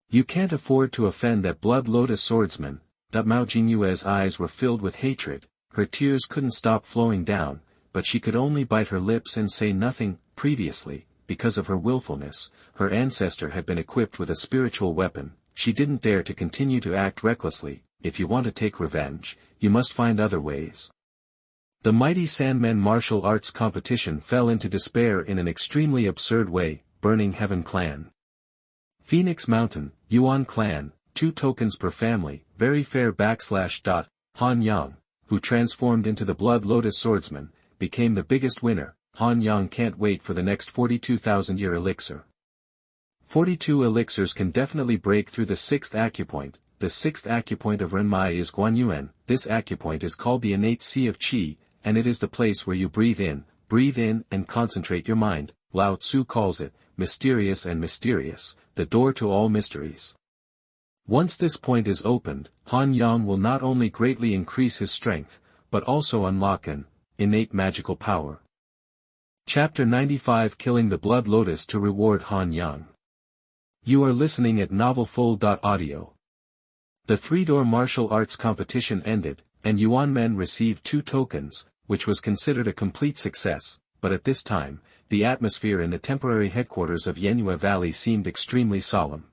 You can't afford to offend that Blood Lotus swordsman. Mao Jingyue's eyes were filled with hatred. Her tears couldn't stop flowing down, but she could only bite her lips and say nothing. Previously, because of her willfulness, her ancestor had been equipped with a spiritual weapon. She didn't dare to continue to act recklessly. If you want to take revenge, you must find other ways. The mighty Sandmen martial arts competition fell into despair in an extremely absurd way. Burning Heaven Clan. Phoenix Mountain, Yuan Clan, 2 tokens per family, very fair /. Han Yang, who transformed into the Blood Lotus Swordsman, became the biggest winner. Han Yang can't wait for the next 42,000-year elixir. 42 elixirs can definitely break through the 6th acupoint. The 6th acupoint of Renmai is Guanyuan. This acupoint is called the innate sea of qi, and it is the place where you breathe in and concentrate your mind. Lao Tzu calls it, mysterious and mysterious, the door to all mysteries. Once this point is opened, Han Yang will not only greatly increase his strength, but also unlock an innate magical power. Chapter 95 Killing the Blood Lotus to reward Han Yang. You are listening at novelfull.audio. The 3-door martial arts competition ended, and Yuan men received 2 tokens, which was considered a complete success, but at this time, the atmosphere in the temporary headquarters of Yanhua Valley seemed extremely solemn.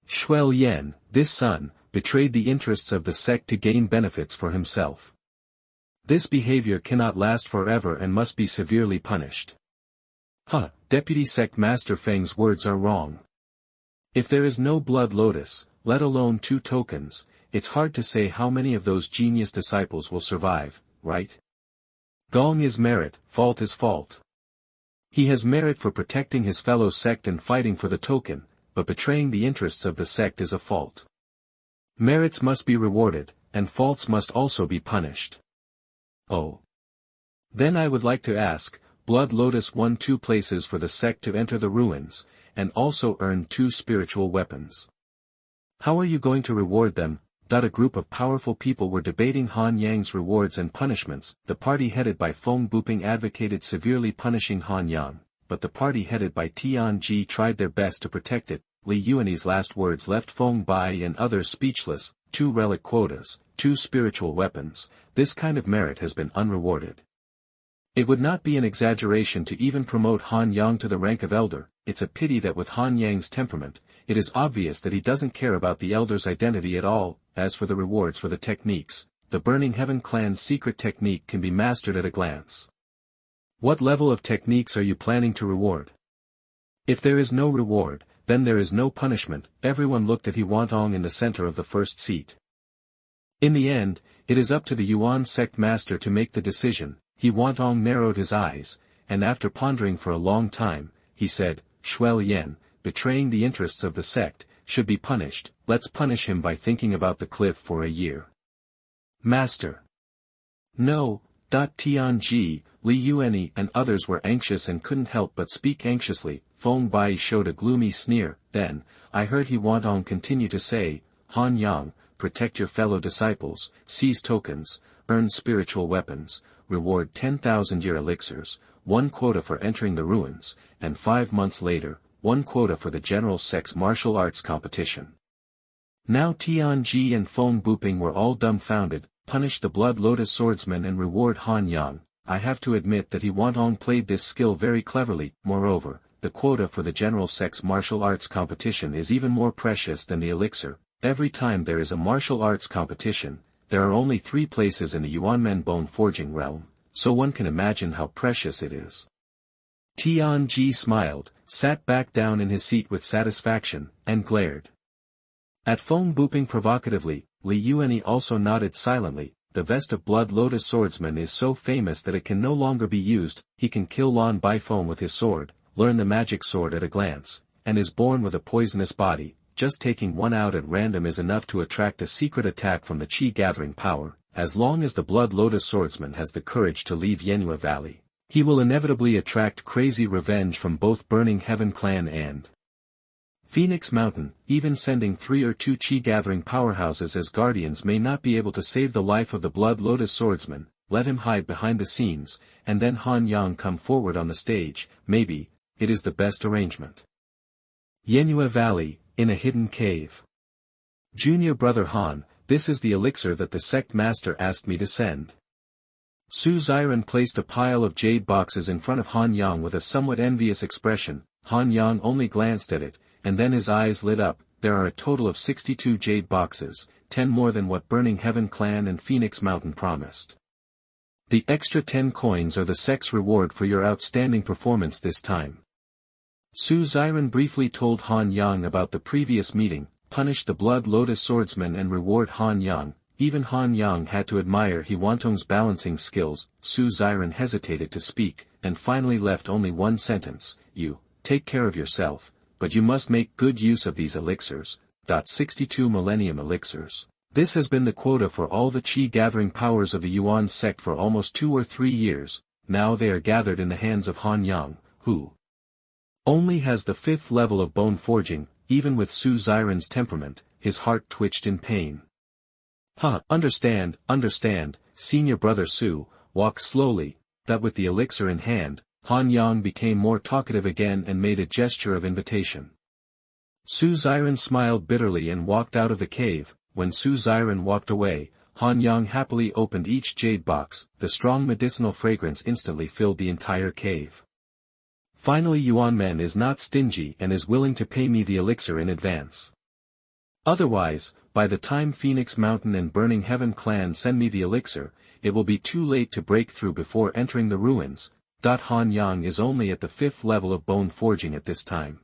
Shuel Yan, this son, betrayed the interests of the sect to gain benefits for himself. This behavior cannot last forever and must be severely punished. Deputy Sect Master Feng's words are wrong. If there is no Blood Lotus, let alone 2 tokens, it's hard to say how many of those genius disciples will survive, right? Gong is merit, fault is fault. He has merit for protecting his fellow sect and fighting for the token, but betraying the interests of the sect is a fault. Merits must be rewarded, and faults must also be punished. Oh. Then I would like to ask, Blood Lotus won 2 places for the sect to enter the ruins, and also earn 2 spiritual weapons. How are you going to reward them? A group of powerful people were debating Han Yang's rewards and punishments. The party headed by Feng Buping advocated severely punishing Han Yang, but the party headed by Tianji tried their best to protect it. Li Yuan's last words left Feng Bai and others speechless. 2 relic quotas, 2 spiritual weapons, this kind of merit has been unrewarded. It would not be an exaggeration to even promote Han Yang to the rank of elder. It's a pity that with Han Yang's temperament, it is obvious that he doesn't care about the elder's identity at all. As for the rewards for the techniques, the Burning Heaven clan's secret technique can be mastered at a glance. What level of techniques are you planning to reward? If there is no reward, then there is no punishment. Everyone looked at Huantong in the center of the first seat. In the end, it is up to the Yuan sect master to make the decision. Huantong narrowed his eyes, and after pondering for a long time, he said, Shuel Yan, betraying the interests of the sect, should be punished. Let's punish him by thinking about the cliff for a year. Master. No. Tianji, Li Yuan and others were anxious and couldn't help but speak anxiously. Feng Bai showed a gloomy sneer. Then, I heard Huantong continue to say, Han Yang, protect your fellow disciples, seize tokens, earn spiritual weapons, reward 10,000-year elixirs, 1 quota for entering the ruins, and 5 months later, 1 quota for the general sect's martial arts competition. Now Tianji and Feng Buping were all dumbfounded. Punish the Blood Lotus swordsman and reward Han Yang. I have to admit that Huantong played this skill very cleverly. Moreover, the quota for the general sect's martial arts competition is even more precious than the elixir. Every time there is a martial arts competition, there are only 3 places in the Yuanmen bone forging realm, so one can imagine how precious it is. Tianji smiled, sat back down in his seat with satisfaction, and glared at Feng Buping provocatively. Li Yuan also nodded silently. The vest of Blood Lotus swordsman is so famous that it can no longer be used. He can kill Lan Baifeng with his sword, learn the magic sword at a glance, and is born with a poisonous body. Just taking one out at random is enough to attract a secret attack from the Qi gathering power. As long as the Blood Lotus swordsman has the courage to leave Yanhua Valley, he will inevitably attract crazy revenge from both Burning Heaven clan and Phoenix Mountain. Even sending 3 or 2 Qi gathering powerhouses as guardians may not be able to save the life of the Blood Lotus swordsman. Let him hide behind the scenes, and then Han Yang come forward on the stage. Maybe it is the best arrangement. Yanhua Valley, in a hidden cave. Junior brother Han, this is the elixir that the sect master asked me to send. Su Xiren placed a pile of jade boxes in front of Han Yang with a somewhat envious expression. Han Yang only glanced at it, and then his eyes lit up. There are a total of 62 jade boxes, 10 more than what Burning Heaven Clan and Phoenix Mountain promised. The extra 10 coins are the sex reward for your outstanding performance this time. Su Xiren briefly told Han Yang about the previous meeting, punish the Blood Lotus swordsman and reward Han Yang. Even Han Yang had to admire Huantong's balancing skills. Su Xiren hesitated to speak, and finally left only one sentence: you, take care of yourself, but you must make good use of these elixirs. 62 Millennium Elixirs. This has been the quota for all the Qi gathering powers of the Yuan sect for almost 2 or 3 years. Now they are gathered in the hands of Han Yang, who only has the 5th level of bone forging. Even with Su Xiren's temperament, his heart twitched in pain. Understand, senior brother Su, walk slowly. That with the elixir in hand, Han Yang became more talkative again and made a gesture of invitation. Su Xiren smiled bitterly and walked out of the cave. When Su Xiren walked away, Han Yang happily opened each jade box. The strong medicinal fragrance instantly filled the entire cave. Finally, Yuan Man is not stingy and is willing to pay me the elixir in advance. Otherwise, by the time Phoenix Mountain and Burning Heaven Clan send me the elixir, it will be too late to break through before entering the ruins. Han Yang is only at the 5th level of bone forging at this time.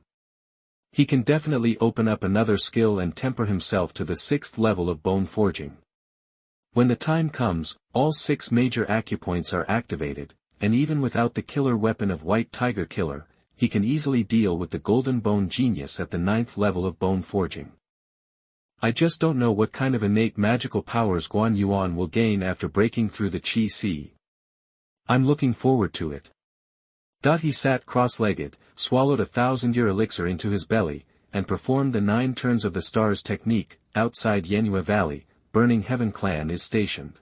He can definitely open up another skill and temper himself to the 6th level of bone forging. When the time comes, all 6 major acupoints are activated, and even without the killer weapon of White Tiger Killer, he can easily deal with the Golden Bone Genius at the 9th level of bone forging. I just don't know what kind of innate magical powers Guan Yuan will gain after breaking through the Qi Sea. I'm looking forward to it. He sat cross-legged, swallowed a 1,000-year elixir into his belly, and performed the 9 turns of the stars technique. Outside Yanhua Valley, Burning Heaven Clan is stationed.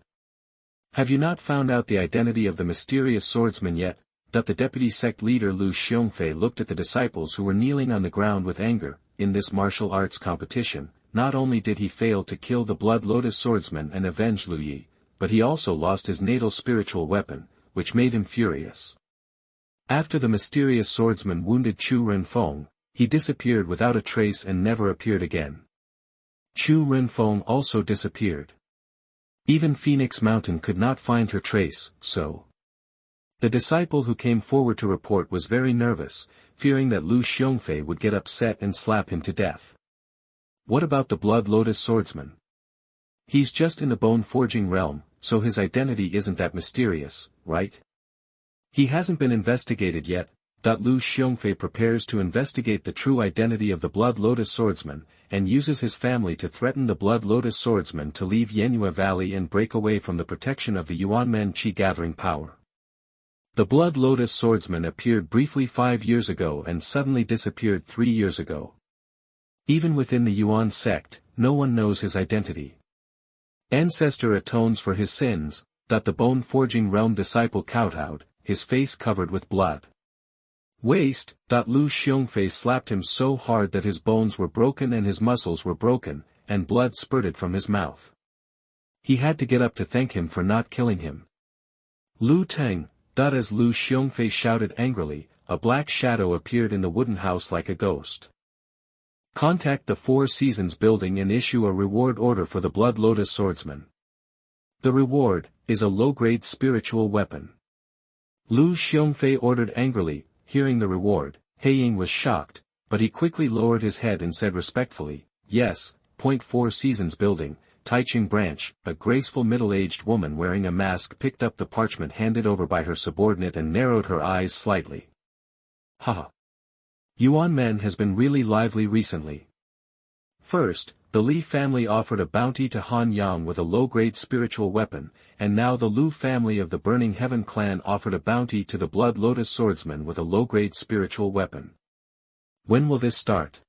Have you not found out the identity of the mysterious swordsman yet? The deputy sect leader Lu Xiongfei looked at the disciples who were kneeling on the ground with anger. In this martial arts competition, not only did he fail to kill the Blood Lotus swordsman and avenge Lu Yi, but he also lost his natal spiritual weapon, which made him furious. After the mysterious swordsman wounded Chu Renfeng, he disappeared without a trace and never appeared again. Chu Renfeng also disappeared. Even Phoenix Mountain could not find her trace, so the disciple who came forward to report was very nervous, fearing that Lu Xiongfei would get upset and slap him to death. What about the Blood Lotus swordsman? He's just in the bone forging realm, so his identity isn't that mysterious, right? He hasn't been investigated yet. Lu Xiongfei prepares to investigate the true identity of the Blood Lotus swordsman, and uses his family to threaten the Blood Lotus swordsman to leave Yanhua Valley and break away from the protection of the Yuanmen Qi gathering power. The Blood Lotus swordsman appeared briefly 5 years ago and suddenly disappeared 3 years ago. Even within the Yuan sect, no one knows his identity. Ancestor atones for his sins. The bone forging realm disciple kowtowed, his face covered with blood. Waste. Lu Xiongfei slapped him so hard that his bones were broken and his muscles were broken, and blood spurted from his mouth. He had to get up to thank him for not killing him. Lu Teng. As Lu Xiongfei shouted angrily, a black shadow appeared in the wooden house like a ghost. Contact the 4 Seasons building and issue a reward order for the Blood Lotus swordsman. The reward is a low-grade spiritual weapon. Lu Xiongfei ordered angrily. Hearing the reward, He Ying was shocked, but he quickly lowered his head and said respectfully, yes. 4 Seasons building, Taiching branch. A graceful middle-aged woman wearing a mask picked up the parchment handed over by her subordinate and narrowed her eyes slightly. Haha. Yuan Men has been really lively recently. First, the Li family offered a bounty to Han Yang with a low-grade spiritual weapon, and now the Lu family of the Burning Heaven clan offered a bounty to the Blood Lotus swordsman with a low-grade spiritual weapon. When will this start?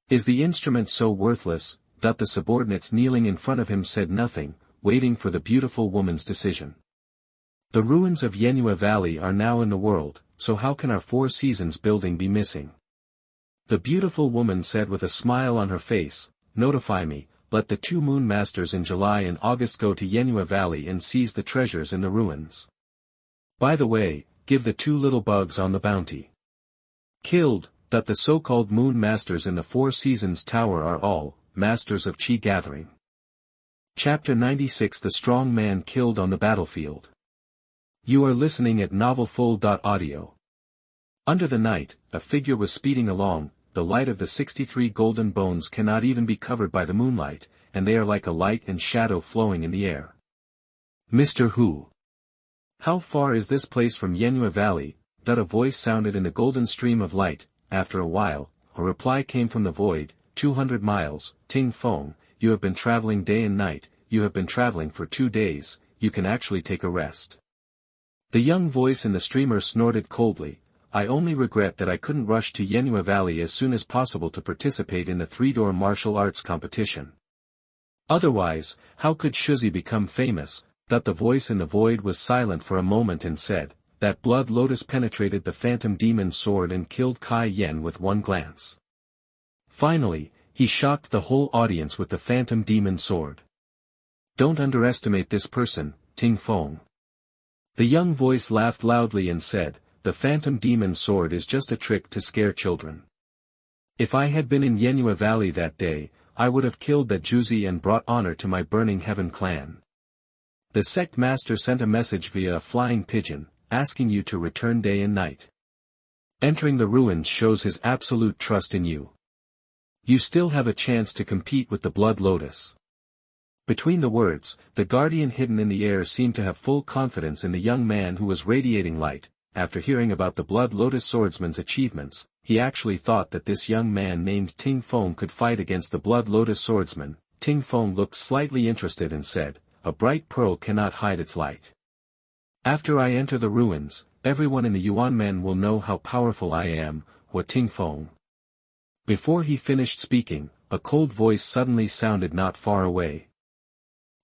Is the instrument so worthless? The subordinates kneeling in front of him said nothing, waiting for the beautiful woman's decision. The ruins of Yanhua Valley are now in the world, so how can our 4 Seasons building be missing? The beautiful woman said with a smile on her face, notify me. let the 2 Moon Masters in July and August go to Yenua Valley and seize the treasures in the ruins. By the way, give the 2 little bugs on the bounty killed, that the so-called Moon Masters in the 4 Seasons Tower are all masters of Qi gathering. Chapter 96 The Strong Man Killed on the Battlefield. You are listening at novelfull.audio. Under the night, a figure was speeding along. The light of the 63 golden bones cannot even be covered by the moonlight, and they are like a light and shadow flowing in the air. Mr. Hu. How far is this place from Yenua Valley? That a voice sounded in the golden stream of light. After a while, a reply came from the void, 200 miles, Ting Feng, you have been traveling day and night, you have been traveling for 2 days, you can actually take a rest. The young voice in the streamer snorted coldly, I only regret that I couldn't rush to Yenua Valley as soon as possible to participate in the 3-door martial arts competition. Otherwise, how could Shuzi become famous? That the voice in the void was silent for a moment and said, that blood lotus penetrated the phantom demon's sword and killed Kai Yen with one glance. Finally, he shocked the whole audience with the phantom demon sword. Don't underestimate this person, Ting Feng. The young voice laughed loudly and said, the phantom demon sword is just a trick to scare children. If I had been in Yenua Valley that day, I would have killed that Juzi and brought honor to my Burning Heaven clan. The sect master sent a message via a flying pigeon, asking you to return day and night. Entering the ruins shows his absolute trust in you. You still have a chance to compete with the Blood Lotus. Between the words, the guardian hidden in the air seemed to have full confidence in the young man who was radiating light. After hearing about the Blood Lotus swordsman's achievements, he actually thought that this young man named Ting Feng could fight against the Blood Lotus swordsman. Ting Feng looked slightly interested and said, a bright pearl cannot hide its light. After I enter the ruins, everyone in the Yuanmen will know how powerful I am, Hua Ting Feng. Before he finished speaking, a cold voice suddenly sounded not far away.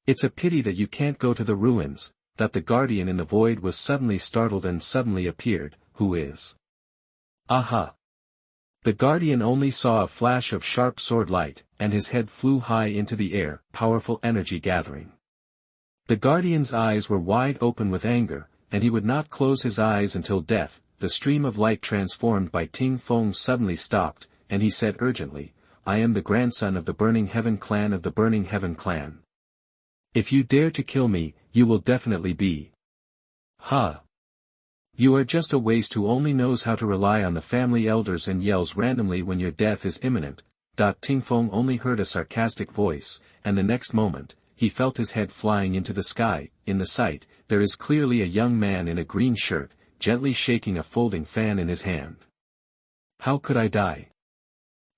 It's a pity that you can't go to the ruins. That the guardian in the void was suddenly startled and suddenly appeared, who is? Aha! The guardian only saw a flash of sharp sword light, and his head flew high into the air, powerful energy gathering. The guardian's eyes were wide open with anger, and he would not close his eyes until death. The stream of light transformed by Ting Feng suddenly stopped, and he said urgently, I am the grandson of the Burning Heaven clan of the Burning Heaven clan. If you dare to kill me, you will definitely be. Ha! You are just a waste who only knows how to rely on the family elders and yells randomly when your death is imminent. Ting Feng only heard a sarcastic voice, and the next moment, he felt his head flying into the sky. In the sight, there is clearly a young man in a green shirt, gently shaking a folding fan in his hand. How could I die?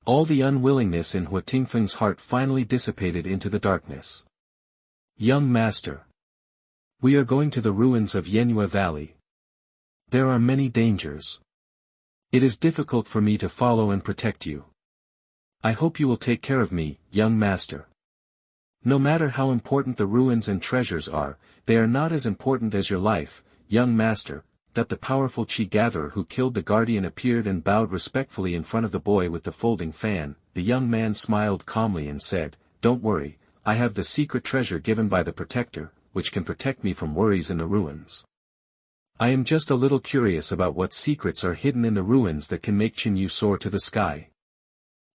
All the unwillingness in Hua Tingfeng's heart finally dissipated into the darkness. Young master. We are going to the ruins of Yenua Valley. There are many dangers. It is difficult for me to follow and protect you. I hope you will take care of me, young master. No matter how important the ruins and treasures are, they are not as important as your life, young master. That the powerful Qi gatherer who killed the guardian appeared and bowed respectfully in front of the boy with the folding fan. The young man smiled calmly and said, Don't worry, I have the secret treasure given by the protector, which can protect me from worries in the ruins. I am just a little curious about what secrets are hidden in the ruins that can make Qinyu soar to the sky.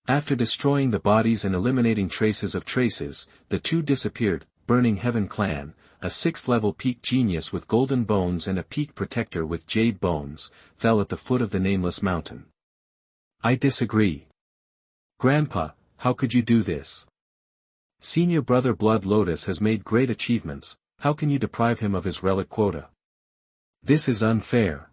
After destroying the bodies and eliminating traces of traces, the two disappeared. Burning Heaven clan, a 6th-level peak genius with golden bones and a peak protector with jade bones, fell at the foot of the nameless mountain. I disagree. Grandpa, how could you do this? Senior brother Blood Lotus has made great achievements, how can you deprive him of his relic quota? This is unfair.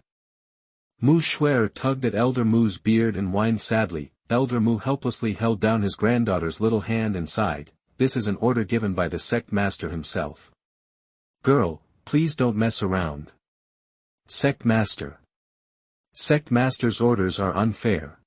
Mu Shuer tugged at Elder Mu's beard and whined sadly. Elder Mu helplessly held down his granddaughter's little hand and sighed, this is an order given by the sect master himself. Girl, please don't mess around. Sect master. Sect master's orders are unfair.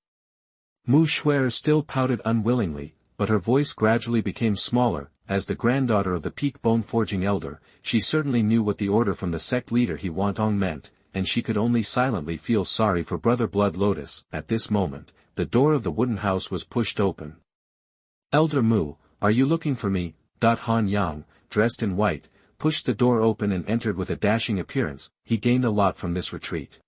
Mu Shuer still pouted unwillingly, but her voice gradually became smaller. As the granddaughter of the peak bone-forging elder, she certainly knew what the order from the sect leader He Wantong meant, and she could only silently feel sorry for brother Blood Lotus. At this moment, the door of the wooden house was pushed open. Elder Mu, Are you looking for me? Han Yang, dressed in white, pushed the door open and entered with a dashing appearance. He gained a lot from this retreat.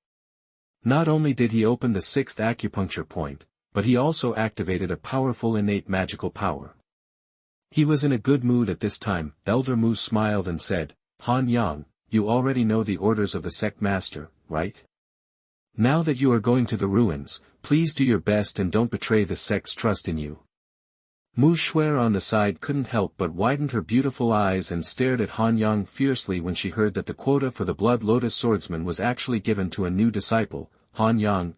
Not only did he open the 6th acupuncture point, but he also activated a powerful innate magical power. He was in a good mood at this time. Elder Mu smiled and said, Han Yang, you already know the orders of the sect master, right? Now that you are going to the ruins, please do your best and don't betray the sect's trust in you. Mu Shuer on the side couldn't help but widened her beautiful eyes and stared at Han Yang fiercely when she heard that the quota for the Blood Lotus swordsman was actually given to a new disciple. Han Yang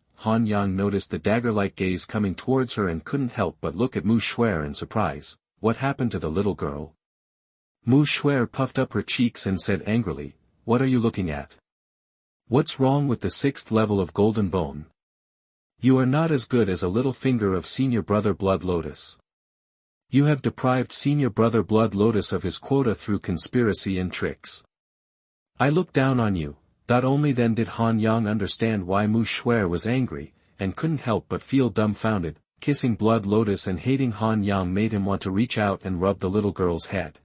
noticed the dagger-like gaze coming towards her and couldn't help but look at Mu Shuer in surprise. What happened to the little girl? Mu Shuer puffed up her cheeks and said angrily, what are you looking at? What's wrong with the 6th level of Golden Bone? You are not as good as a little finger of senior brother Blood Lotus. You have deprived senior brother Blood Lotus of his quota through conspiracy and tricks. I look down on you. Not only then did Han Yang understand why Mu Shuer was angry, and couldn't help but feel dumbfounded. Kissing Blood Lotus and hating Han Yang made him want to reach out and rub the little girl's head.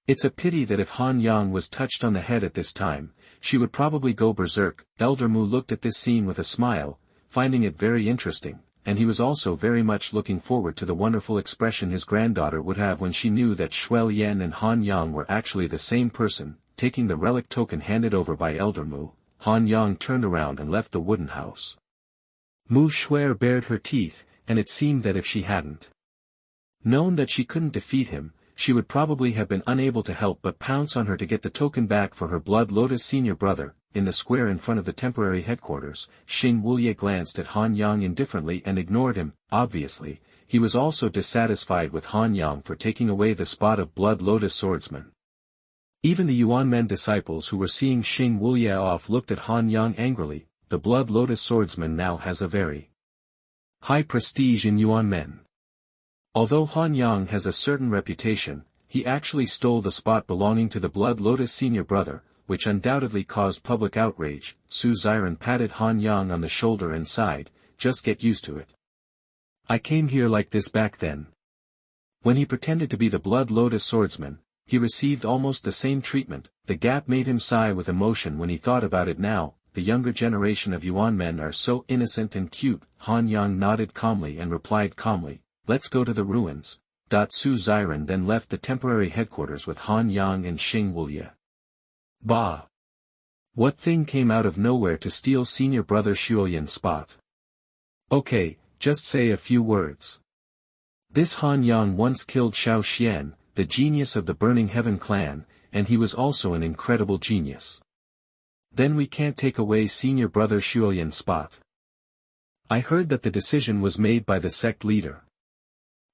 It's a pity that if Han Yang was touched on the head at this time, she would probably go berserk. Elder Mu looked at this scene with a smile, finding it very interesting, and he was also very much looking forward to the wonderful expression his granddaughter would have when she knew that Shuel Yan and Han Yang were actually the same person. Taking the relic token handed over by Elder Mu, Han Yang turned around and left the wooden house. Mu Shuer bared her teeth, and it seemed that if she hadn't known that she couldn't defeat him, she would probably have been unable to help but pounce on her to get the token back for her Blood Lotus senior brother. In the square in front of the temporary headquarters, Xing Wuye glanced at Han Yang indifferently and ignored him. Obviously, he was also dissatisfied with Han Yang for taking away the spot of Blood Lotus swordsman. Even the Yuan men disciples who were seeing Xing Wuye off looked at Han Yang angrily. The Blood Lotus swordsman now has a very high prestige in Yuan men. Although Han Yang has a certain reputation, he actually stole the spot belonging to the Blood Lotus senior brother, which undoubtedly caused public outrage. Su Xiren patted Han Yang on the shoulder and sighed, just get used to it. I came here like this back then. When he pretended to be the Blood Lotus swordsman, he received almost the same treatment. The gap made him sigh with emotion when he thought about it now. The younger generation of Yuan men are so innocent and cute. Han Yang nodded calmly and replied calmly, let's go to the ruins. Su Xiren then left the temporary headquarters with Han Yang and Xing Wuye. Bah! What thing came out of nowhere to steal senior brother Xuelian's spot? Okay, just say a few words. This Han Yang once killed Xiao Xian, the genius of the Burning Heaven clan, and he was also an incredible genius. Then we can't take away senior brother Xuelian's spot. I heard that the decision was made by the sect leader.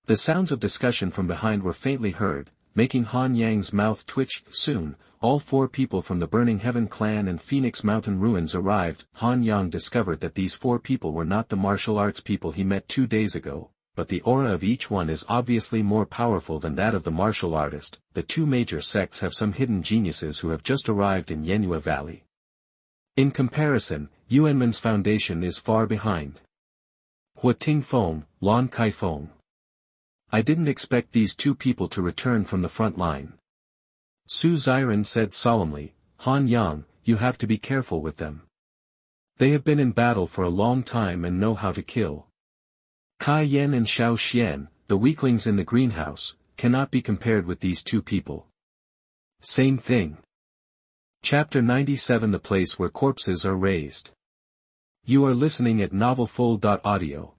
The sounds of discussion from behind were faintly heard, making Han Yang's mouth twitch. Soon, all 4 people from the Burning Heaven clan and Phoenix Mountain ruins arrived. Han Yang discovered that these 4 people were not the martial arts people he met 2 days ago, but the aura of each one is obviously more powerful than that of the martial artist. The 2 major sects have some hidden geniuses who have just arrived in Yanhua Valley. In comparison, Yuanmen's foundation is far behind. Hua Ting Feng, Lan Kai Feng. I didn't expect these 2 people to return from the front line. Su Xiren said solemnly, Han Yang, you have to be careful with them. They have been in battle for a long time and know how to kill. Kai Yan and Xiao Xian, the weaklings in the greenhouse, cannot be compared with these 2 people. Same thing. Chapter 97 The Place Where Corpses Are Raised. You are listening at novelfull.audio.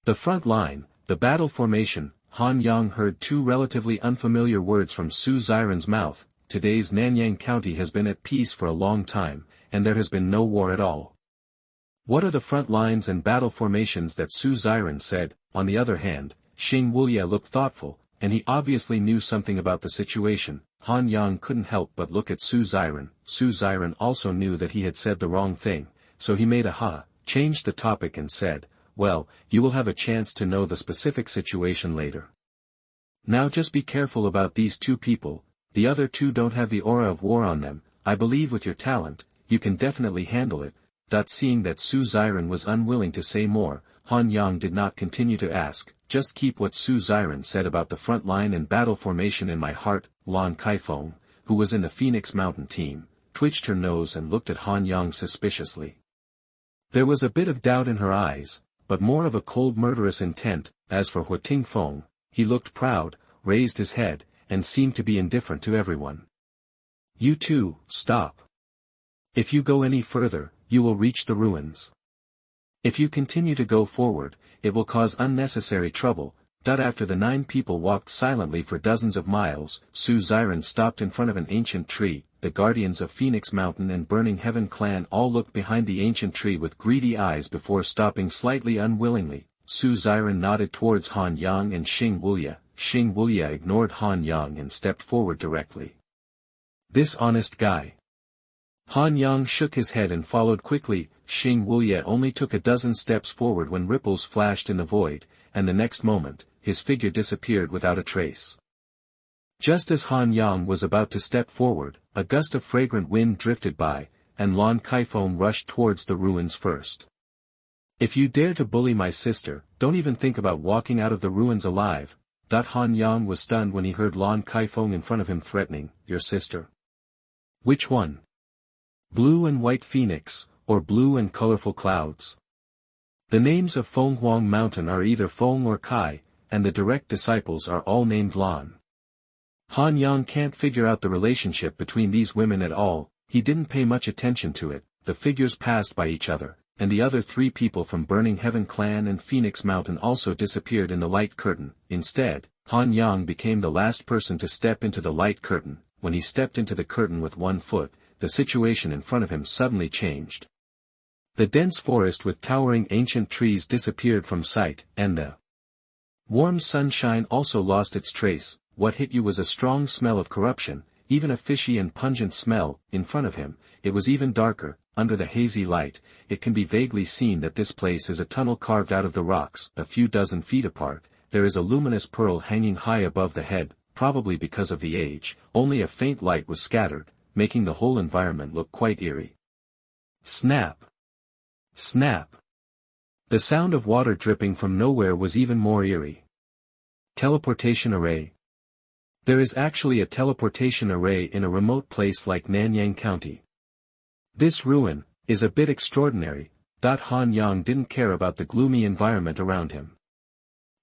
The front line, the battle formation. Han Yang heard 2 relatively unfamiliar words from Su Xiren's mouth. Today's Nanyang County has been at peace for a long time, and there has been no war at all. What are the front lines and battle formations that Su Xiren said? On the other hand, Xing Wuye looked thoughtful, and he obviously knew something about the situation. Han Yang couldn't help but look at Su Xiren. Su Xiren also knew that he had said the wrong thing, so he made changed the topic and said, well, you will have a chance to know the specific situation later. Now just be careful about these 2 people. The other 2 don't have the aura of war on them. I believe with your talent, you can definitely handle it. Seeing that Su Xiren was unwilling to say more, Han Yang did not continue to ask, just keep what Su Xiren said about the front line and battle formation in my heart. Lan Kaifeng, who was in the Phoenix Mountain team, twitched her nose and looked at Han Yang suspiciously. There was a bit of doubt in her eyes, but more of a cold murderous intent. As for Hu Tingfeng, he looked proud, raised his head, and seemed to be indifferent to everyone. You two, stop. If you go any further, you will reach the ruins. If you continue to go forward, it will cause unnecessary trouble. After the 9 people walked silently for dozens of miles, Su Xiren stopped in front of an ancient tree. The guardians of Phoenix Mountain and Burning Heaven clan all looked behind the ancient tree with greedy eyes before stopping slightly unwillingly. Su Xiren nodded towards Han Yang and Xing Wuya. Xing Wuya ignored Han Yang and stepped forward directly. This honest guy. Han Yang shook his head and followed quickly. Xing Wuya only took a dozen steps forward when ripples flashed in the void, and the next moment, his figure disappeared without a trace. Just as Han Yang was about to step forward, a gust of fragrant wind drifted by, and Lan Kaifeng rushed towards the ruins first. If you dare to bully my sister, don't even think about walking out of the ruins alive. Han Yang was stunned when he heard Lan Kaifeng in front of him threatening, your sister? Which one? Blue and White Phoenix, or Blue and Colorful Clouds? The names of Fenghuang Mountain are either Feng or Kai, and the direct disciples are all named Lan. Han Yang can't figure out the relationship between these women at all. He didn't pay much attention to it. The figures passed by each other, and the other 3 people from Burning Heaven clan and Phoenix Mountain also disappeared in the light curtain. Instead, Han Yang became the last person to step into the light curtain. When he stepped into the curtain with 1 foot, the situation in front of him suddenly changed. The dense forest with towering ancient trees disappeared from sight, and the warm sunshine also lost its trace. What hit you was a strong smell of corruption, even a fishy and pungent smell. In front of him, it was even darker. Under the hazy light, it can be vaguely seen that this place is a tunnel carved out of the rocks. A few dozen feet apart, there is a luminous pearl hanging high above the head. Probably because of the age, only a faint light was scattered, making the whole environment look quite eerie. Snap! Snap! The sound of water dripping from nowhere was even more eerie. Teleportation array. There is actually a teleportation array in a remote place like Nanyang County. This ruin is a bit extraordinary. Han Yang didn't care about the gloomy environment around him.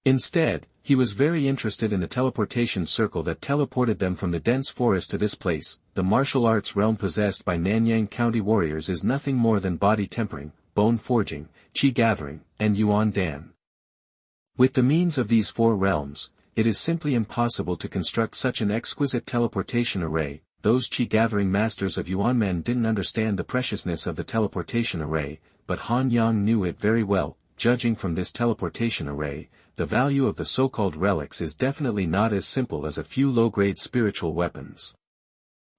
Instead, he was very interested in the teleportation circle that teleported them from the dense forest to this place. The martial arts realm possessed by Nanyang County warriors is nothing more than body tempering, bone forging, qi gathering, and yuan dan. With the means of these 4 realms, it is simply impossible to construct such an exquisite teleportation array. Those qi gathering masters of Yuanmen didn't understand the preciousness of the teleportation array, but Han Yang knew it very well. Judging from this teleportation array, the value of the so-called relics is definitely not as simple as a few low-grade spiritual weapons.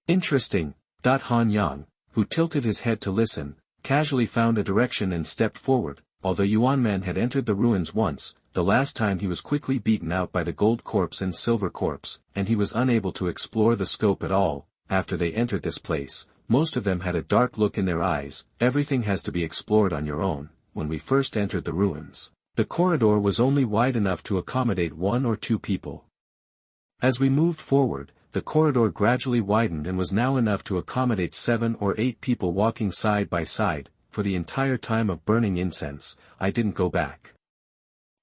Interesting. Han Yang, who tilted his head to listen, casually found a direction and stepped forward. Although Yuanman had entered the ruins once, the last time he was quickly beaten out by the gold corpse and silver corpse, and he was unable to explore the scope at all. After they entered this place, most of them had a dark look in their eyes. Everything has to be explored on your own. When we first entered the ruins, the corridor was only wide enough to accommodate 1 or 2 people. As we moved forward, the corridor gradually widened and was now enough to accommodate 7 or 8 people walking side by side. For the entire time of burning incense, I didn't go back.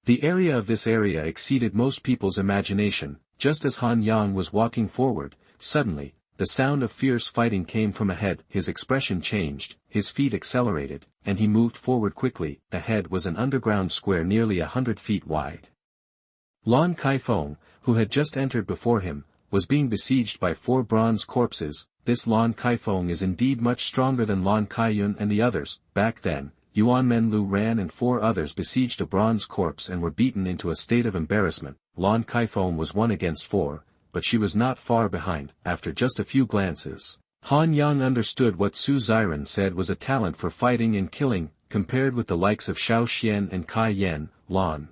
The area of this area exceeded most people's imagination. Just as Han Yang was walking forward, suddenly, the sound of fierce fighting came from ahead. His expression changed, his feet accelerated, and he moved forward quickly. Ahead was an underground square nearly 100 feet wide. Lan Kaifeng, who had just entered before him, was being besieged by 4 bronze corpses. This Lan Kaifeng is indeed much stronger than Lan Kaiyun and the others. Back then, Yuanmen Lu ran and 4 others besieged a bronze corpse and were beaten into a state of embarrassment. Lan Kaifeng was 1 against 4, but she was not far behind. After just a few glances, Han Yang understood what Su Xiren said was a talent for fighting and killing. Compared with the likes of Xiao Xian and Kai Yan, Lan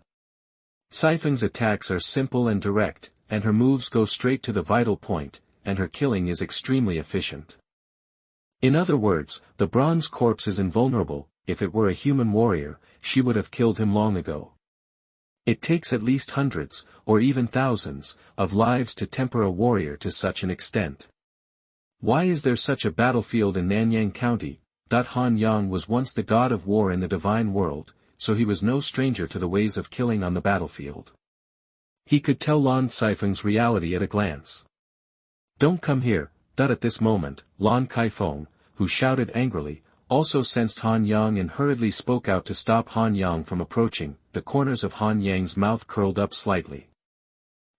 Kaifeng's attacks are simple and direct, and her moves go straight to the vital point, and her killing is extremely efficient. In other words, the bronze corpse is invulnerable. If it were a human warrior, she would have killed him long ago. It takes at least hundreds, or even thousands, of lives to temper a warrior to such an extent. Why is there such a battlefield in Nanyang County? Han Yang was once the god of war in the divine world, so he was no stranger to the ways of killing on the battlefield. He could tell Lan Kaifeng's reality at a glance. Don't come here. At this moment, Lan Kaifeng, who shouted angrily, also sensed Han Yang and hurriedly spoke out to stop Han Yang from approaching. The corners of Han Yang's mouth curled up slightly.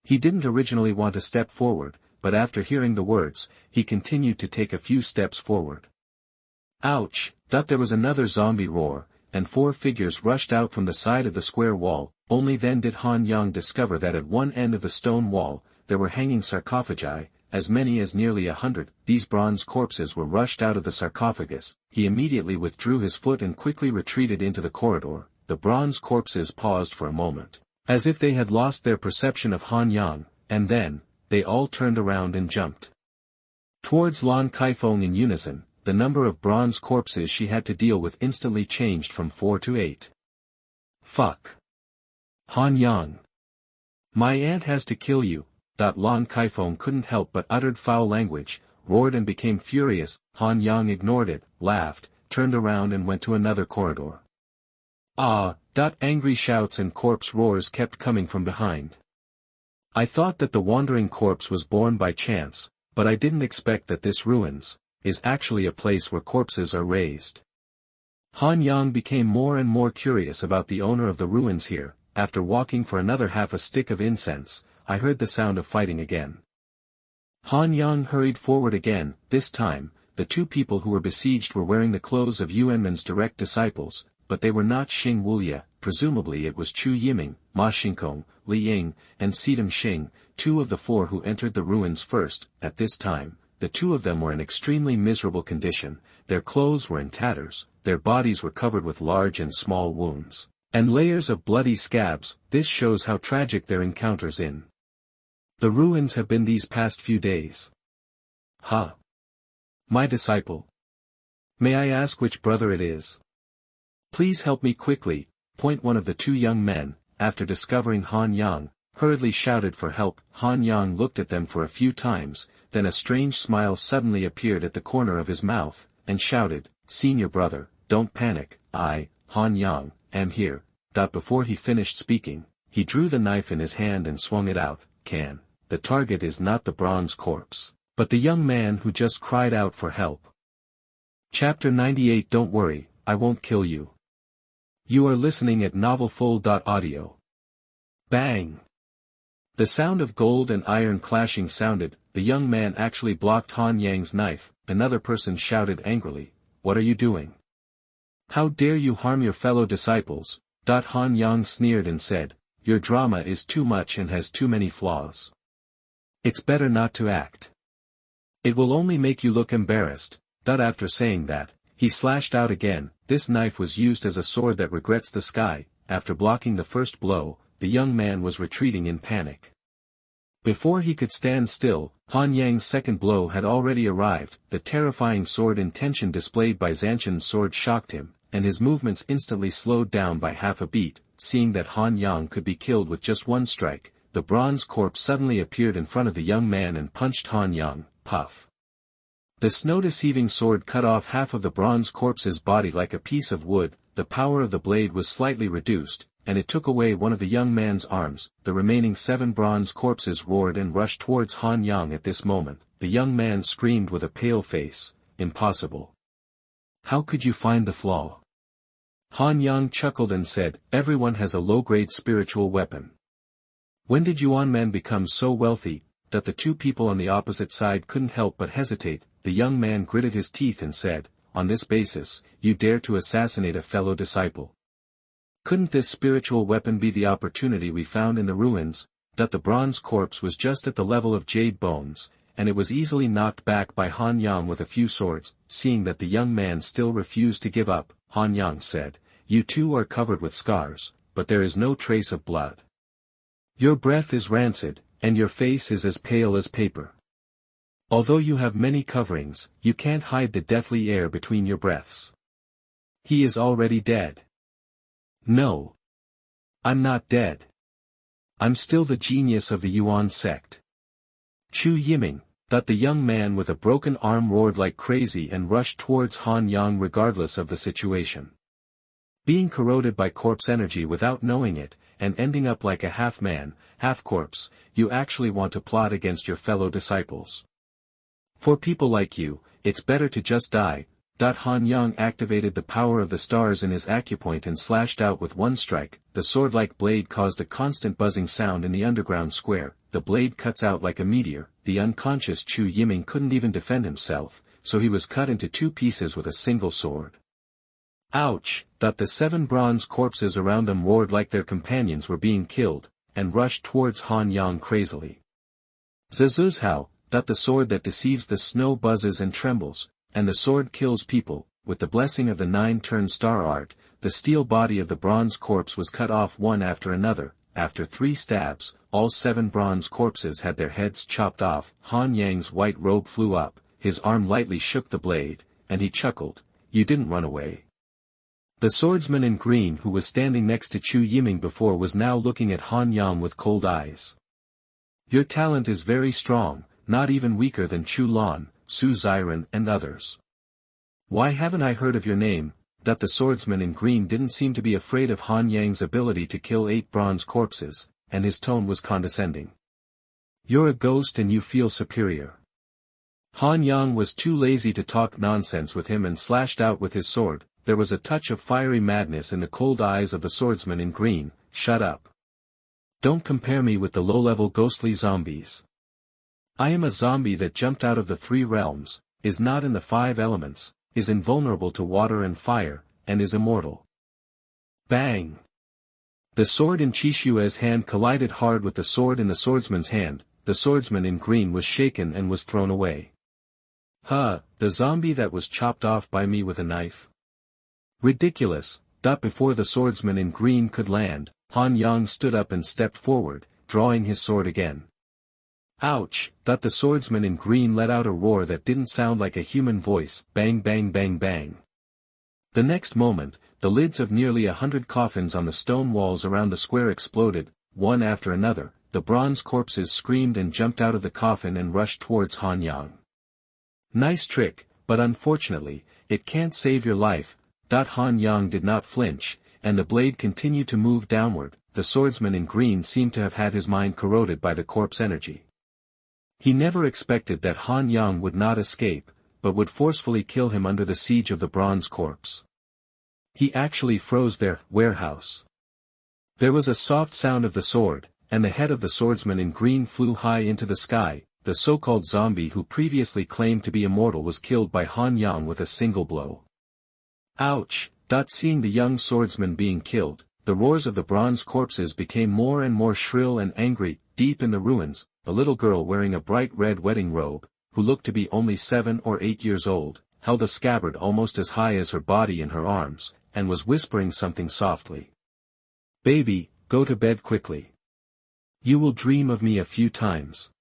He didn't originally want to step forward, but after hearing the words, he continued to take a few steps forward. Ouch! There was another zombie roar, and 4 figures rushed out from the side of the square wall. Only then did Han Yang discover that at one end of the stone wall, there were hanging sarcophagi, as many as nearly 100. These bronze corpses were rushed out of the sarcophagus. He immediately withdrew his foot and quickly retreated into the corridor. The bronze corpses paused for a moment, as if they had lost their perception of Han Yang, and then, they all turned around and jumped towards Lan Kaifeng in unison. The number of bronze corpses she had to deal with instantly changed from 4 to 8. Fuck. Han Yang. My aunt has to kill you. Lan Kaifeng couldn't help but uttered foul language, roared and became furious. Han Yang ignored it, laughed, turned around and went to another corridor. Angry shouts and corpse roars kept coming from behind. I thought that the wandering corpse was born by chance, but I didn't expect that this ruins is actually a place where corpses are raised. Han Yang became more and more curious about the owner of the ruins here. After walking for another half a stick of incense, I heard the sound of fighting again. Han Yang hurried forward again. This time, the 2 people who were besieged were wearing the clothes of Yuanman's direct disciples, but they were not Xing Wulia. Presumably it was Chu Yiming, Ma Xingkong, Li Ying, and Sidam Xing, 2 of the 4 who entered the ruins first. At this time, the 2 of them were in extremely miserable condition. Their clothes were in tatters, their bodies were covered with large and small wounds, and layers of bloody scabs. This shows how tragic their encounters in the ruins have been these past few days. My disciple. May I ask which brother it is? Please help me quickly. One of the 2 young men, after discovering Han Yang, hurriedly shouted for help. Han Yang looked at them for a few times, then a strange smile suddenly appeared at the corner of his mouth, and shouted, Senior brother, don't panic, I, Han Yang, am here. Before he finished speaking, he drew the knife in his hand and swung it out. The target is not the bronze corpse, but the young man who just cried out for help. Chapter 98. Don't worry, I won't kill you. You are listening at novelfull.audio. Bang! The sound of gold and iron clashing sounded. The young man actually blocked Han Yang's knife. Another person shouted angrily, What are you doing? How dare you harm your fellow disciples? Han Yang sneered and said, Your drama is too much and has too many flaws. It's better not to act. It will only make you look embarrassed. After saying that, he slashed out again. This knife was used as a sword that regrets the sky. After blocking the first blow, the young man was retreating in panic. Before he could stand still, Han Yang's second blow had already arrived. The terrifying sword intention displayed by Xianxia's sword shocked him, and his movements instantly slowed down by half a beat. Seeing that Han Yang could be killed with just one strike, the bronze corpse suddenly appeared in front of the young man and punched Han Yang. Puff. The snow-deceiving sword cut off half of the bronze corpse's body like a piece of wood. The power of the blade was slightly reduced, and it took away one of the young man's arms. The remaining 7 bronze corpses roared and rushed towards Han Yang at this moment. The young man screamed with a pale face, Impossible. How could you find the flaw? Han Yang chuckled and said, Everyone has a low-grade spiritual weapon. When did Yuanman become so wealthy? That the 2 people on the opposite side couldn't help but hesitate. The young man gritted his teeth and said, On this basis, you dare to assassinate a fellow disciple. Couldn't this spiritual weapon be the opportunity we found in the ruins? The bronze corpse was just at the level of jade bones, and it was easily knocked back by Han Yang with a few swords. Seeing that the young man still refused to give up, Han Yang said, You 2 are covered with scars, but there is no trace of blood. Your breath is rancid, and your face is as pale as paper. Although you have many coverings, you can't hide the deathly air between your breaths. He is already dead. No. I'm not dead. I'm still the genius of the Yuan sect. Chu Yiming, the young man with a broken arm roared like crazy and rushed towards Han Yang regardless of the situation. Being corroded by corpse energy without knowing it, and ending up like a half-man, half-corpse, you actually want to plot against your fellow disciples. For people like you, it's better to just die. Han Yang activated the power of the stars in his acupoint and slashed out with one strike. The sword-like blade caused a constant buzzing sound in the underground square. The blade cuts out like a meteor. The unconscious Chu Yiming couldn't even defend himself, so he was cut into 2 pieces with a single sword. Ouch! The 7 bronze corpses around them roared like their companions were being killed, and rushed towards Han Yang crazily. Zhuzhao, the sword that deceives the snow buzzes and trembles, and the sword kills people. With the blessing of the 9-turn star art, the steel body of the bronze corpse was cut off one after another. After 3 stabs, all 7 bronze corpses had their heads chopped off. Han Yang's white robe flew up, his arm lightly shook the blade, and he chuckled, "You didn't run away." The swordsman in green who was standing next to Chu Yiming before was now looking at Han Yang with cold eyes. "Your talent is very strong, not even weaker than Chu Lan, Su Xiren and others. Why haven't I heard of your name?" The swordsman in green didn't seem to be afraid of Han Yang's ability to kill 8 bronze corpses, and his tone was condescending. "You're a ghost and you feel superior." Han Yang was too lazy to talk nonsense with him and slashed out with his sword. There was a touch of fiery madness in the cold eyes of the swordsman in green. "Shut up. Don't compare me with the low-level ghostly zombies. I am a zombie that jumped out of the 3 realms, is not in the 5 elements, is invulnerable to water and fire, and is immortal." Bang! The sword in Chishue's hand collided hard with the sword in the swordsman's hand. The swordsman in green was shaken and was thrown away. "Huh, the zombie that was chopped off by me with a knife? Ridiculous." Before the swordsman in green could land, Han Yang stood up and stepped forward, drawing his sword again. "Ouch!" The swordsman in green let out a roar that didn't sound like a human voice. Bang bang bang bang. The next moment, the lids of nearly 100 coffins on the stone walls around the square exploded, one after another. The bronze corpses screamed and jumped out of the coffin and rushed towards Han Yang. "Nice trick, but unfortunately, it can't save your life." Han Yang did not flinch, and the blade continued to move downward. The swordsman in green seemed to have had his mind corroded by the corpse energy. He never expected that Han Yang would not escape, but would forcefully kill him under the siege of the bronze corpse. He actually froze their warehouse. There was a soft sound of the sword, and the head of the swordsman in green flew high into the sky. The so-called zombie who previously claimed to be immortal was killed by Han Yang with a single blow. Ouch! Seeing the young swordsman being killed, the roars of the bronze corpses became more and more shrill and angry. Deep in the ruins, a little girl wearing a bright red wedding robe, who looked to be only 7 or 8 years old, held a scabbard almost as high as her body in her arms, and was whispering something softly. "Baby, go to bed quickly. You will dream of me a few times.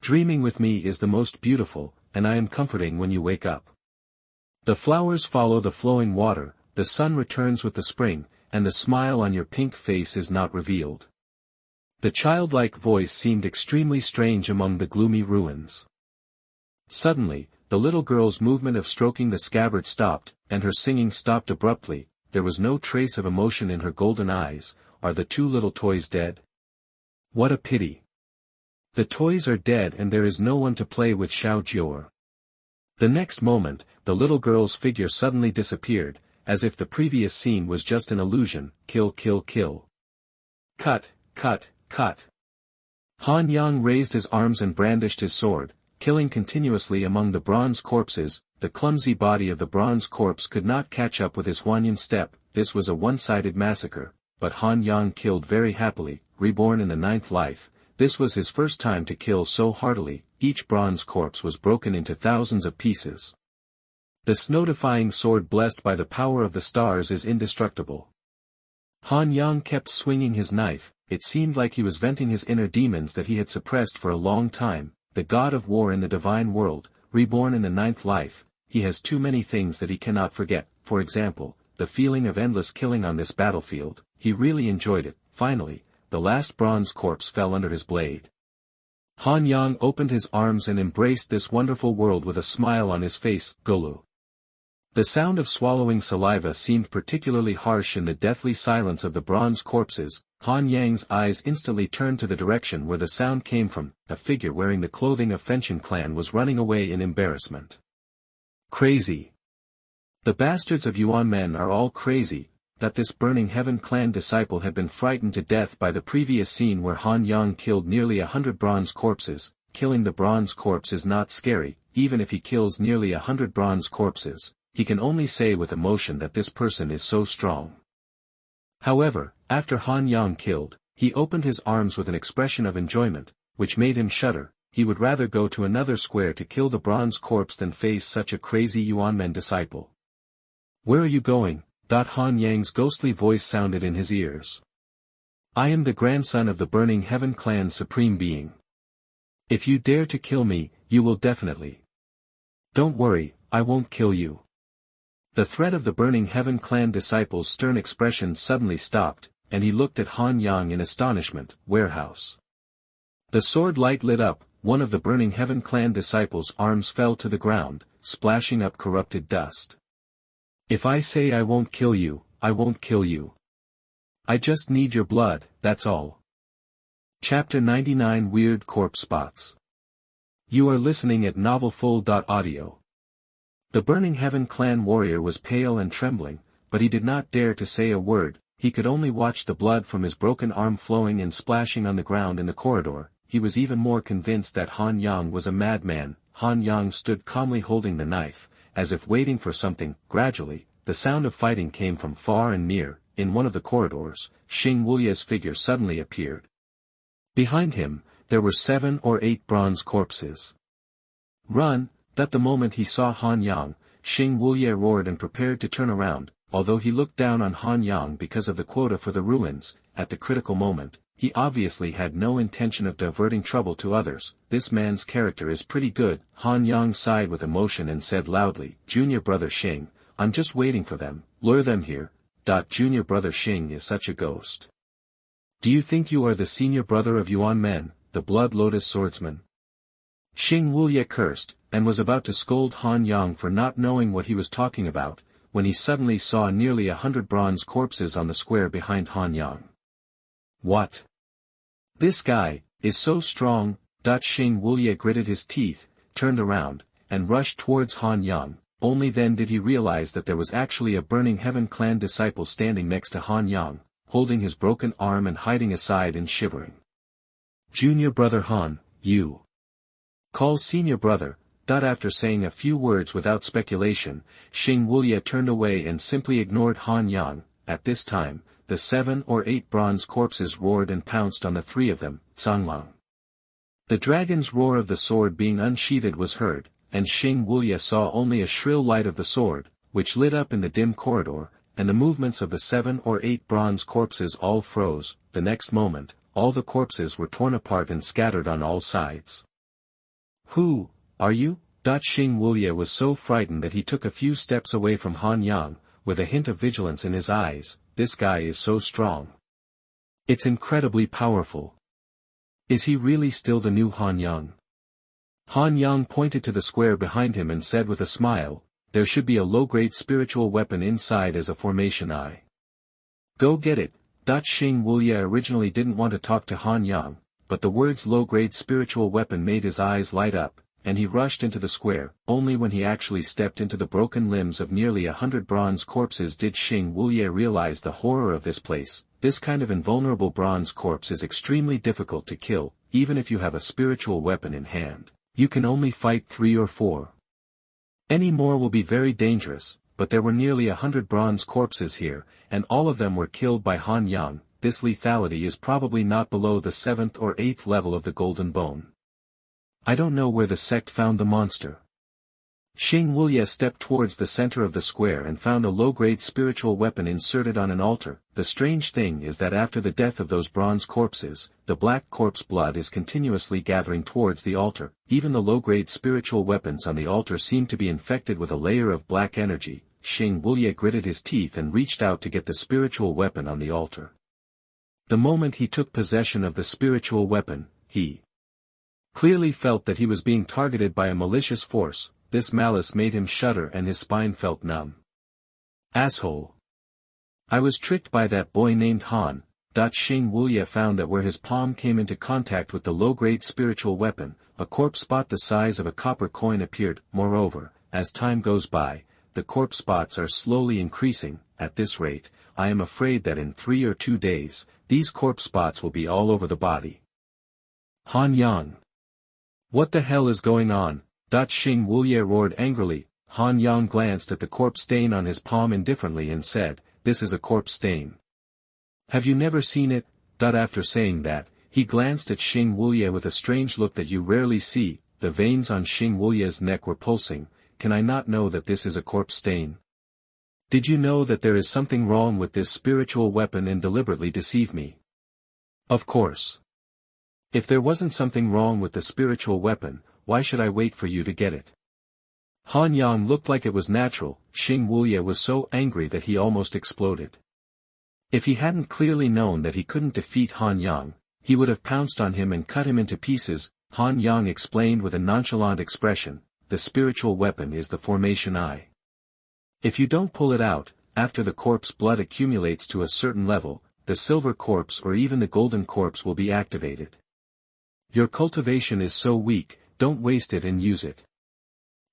Dreaming with me is the most beautiful, and I am comforting when you wake up. The flowers follow the flowing water, the sun returns with the spring, and the smile on your pink face is not revealed." The childlike voice seemed extremely strange among the gloomy ruins. Suddenly, the little girl's movement of stroking the scabbard stopped, and her singing stopped abruptly. There was no trace of emotion in her golden eyes. "Are the 2 little toys dead? What a pity. The toys are dead and there is no one to play with." Xiao Jior. The next moment, the little girl's figure suddenly disappeared, as if the previous scene was just an illusion. "Kill kill kill. Cut, cut, cut." Han Yang raised his arms and brandished his sword, killing continuously among the bronze corpses. The clumsy body of the bronze corpse could not catch up with his Huanyan step. This was a one-sided massacre, but Han Yang killed very happily. Reborn in the 9th life, this was his first time to kill so heartily. Each bronze corpse was broken into thousands of pieces. The snow-defying sword blessed by the power of the stars is indestructible. Han Yang kept swinging his knife. It seemed like he was venting his inner demons that he had suppressed for a long time. The god of war in the divine world, reborn in the 9th life, he has too many things that he cannot forget. For example, the feeling of endless killing on this battlefield. He really enjoyed it. Finally, the last bronze corpse fell under his blade. Han Yang opened his arms and embraced this wonderful world with a smile on his face. Gulu. The sound of swallowing saliva seemed particularly harsh in the deathly silence of the bronze corpses. Han Yang's eyes instantly turned to the direction where the sound came from. A figure wearing the clothing of Fenchen clan was running away in embarrassment. Crazy. The bastards of Yuan men are all crazy. That this Burning Heaven clan disciple had been frightened to death by the previous scene where Han Yang killed nearly 100 bronze corpses. Killing the bronze corpse is not scary, even if he kills nearly 100 bronze corpses. He can only say with emotion that this person is so strong. However, after Han Yang killed, he opened his arms with an expression of enjoyment, which made him shudder. He would rather go to another square to kill the bronze corpse than face such a crazy Yuanmen disciple. Where are you going? Han Yang's ghostly voice sounded in his ears. I am the grandson of the Burning Heaven clan's supreme being. If you dare to kill me, you will definitely. Don't worry, I won't kill you. The threat of the Burning Heaven clan disciple's stern expression suddenly stopped, and he looked at Han Yang in astonishment. Warehouse. The sword light lit up, one of the Burning Heaven clan disciple's arms fell to the ground, splashing up corrupted dust. If I say I won't kill you, I won't kill you. I just need your blood, that's all. Chapter 99 Weird Corpse Spots. You are listening at novelfull.audio. The Burning Heaven clan warrior was pale and trembling, but he did not dare to say a word. He could only watch the blood from his broken arm flowing and splashing on the ground in the corridor. He was even more convinced that Han Yang was a madman. Han Yang stood calmly holding the knife, as if waiting for something. Gradually, the sound of fighting came from far and near. In one of the corridors, Xianxia's figure suddenly appeared. Behind him, there were 7 or 8 bronze corpses. Run! At the moment he saw Han Yang, Xianxia roared and prepared to turn around. Although he looked down on Han Yang because of the quota for the ruins, at the critical moment, he obviously had no intention of diverting trouble to others. This man's character is pretty good. Han Yang sighed with emotion and said loudly, Junior brother Xing, I'm just waiting for them, lure them here. Junior brother Xing is such a ghost. Do you think you are the senior brother of Yuan men, the Blood Lotus swordsman? Xianxia cursed, and was about to scold Han Yang for not knowing what he was talking about, when he suddenly saw nearly 100 bronze corpses on the square behind Han Yang. What? This guy is so strong. Xianxia gritted his teeth, turned around, and rushed towards Han Yang. Only then did he realize that there was actually a Burning Heaven clan disciple standing next to Han Yang, holding his broken arm and hiding aside and shivering. Junior brother Han, you. Call senior brother. After saying a few words without speculation, Xianxia turned away and simply ignored Han Yang. At this time, the 7 or 8 bronze corpses roared and pounced on the 3 of them. Zanglang. The dragon's roar of the sword being unsheathed was heard, and Xianxia saw only a shrill light of the sword, which lit up in the dim corridor, and the movements of the 7 or 8 bronze corpses all froze. The next moment, all the corpses were torn apart and scattered on all sides. Who are you? Xianxia was so frightened that he took a few steps away from Han Yang, with a hint of vigilance in his eyes. This guy is so strong. It's incredibly powerful. Is he really still the new Han Yang? Han Yang pointed to the square behind him and said with a smile, there should be a low-grade spiritual weapon inside as a formation eye. Go get it. Xianxia originally didn't want to talk to Han Yang, but the words low-grade spiritual weapon made his eyes light up, and he rushed into the square. Only when he actually stepped into the broken limbs of nearly 100 bronze corpses did Xianxia realize the horror of this place. This kind of invulnerable bronze corpse is extremely difficult to kill, even if you have a spiritual weapon in hand. You can only fight 3 or 4. Any more will be very dangerous, but there were nearly 100 bronze corpses here, and all of them were killed by Han Yang. This lethality is probably not below the 7th or 8th level of the Golden Bone. I don't know where the sect found the monster. Xianxia stepped towards the center of the square and found a low-grade spiritual weapon inserted on an altar. The strange thing is that after the death of those bronze corpses, the black corpse blood is continuously gathering towards the altar. Even the low-grade spiritual weapons on the altar seem to be infected with a layer of black energy. Xianxia gritted his teeth and reached out to get the spiritual weapon on the altar. The moment he took possession of the spiritual weapon, he clearly felt that he was being targeted by a malicious force. This malice made him shudder and his spine felt numb. Asshole. I was tricked by that boy named Han. Xing found that where his palm came into contact with the low-grade spiritual weapon, a corpse spot the size of a copper coin appeared. Moreover, as time goes by, the corpse spots are slowly increasing. At this rate, I am afraid that in 3 or 2 days, these corpse spots will be all over the body. Han Yang. What the hell is going on? Xing roared angrily. Han Yang glanced at the corpse stain on his palm indifferently and said, "This is a corpse stain. Have you never seen it?" After saying that, he glanced at Xing Wuye with a strange look that you rarely see. The veins on Xing Wuye's neck were pulsing. "Can I not know that this is a corpse stain? Did you know that there is something wrong with this spiritual weapon and deliberately deceive me?" "Of course. If there wasn't something wrong with the spiritual weapon, why should I wait for you to get it?" Han Yang looked like it was natural. Xing Wuye was so angry that he almost exploded. If he hadn't clearly known that he couldn't defeat Han Yang, he would have pounced on him and cut him into pieces. Han Yang explained with a nonchalant expression, "The spiritual weapon is the formation eye. If you don't pull it out, after the corpse blood accumulates to a certain level, the silver corpse or even the golden corpse will be activated. Your cultivation is so weak, don't waste it and use it.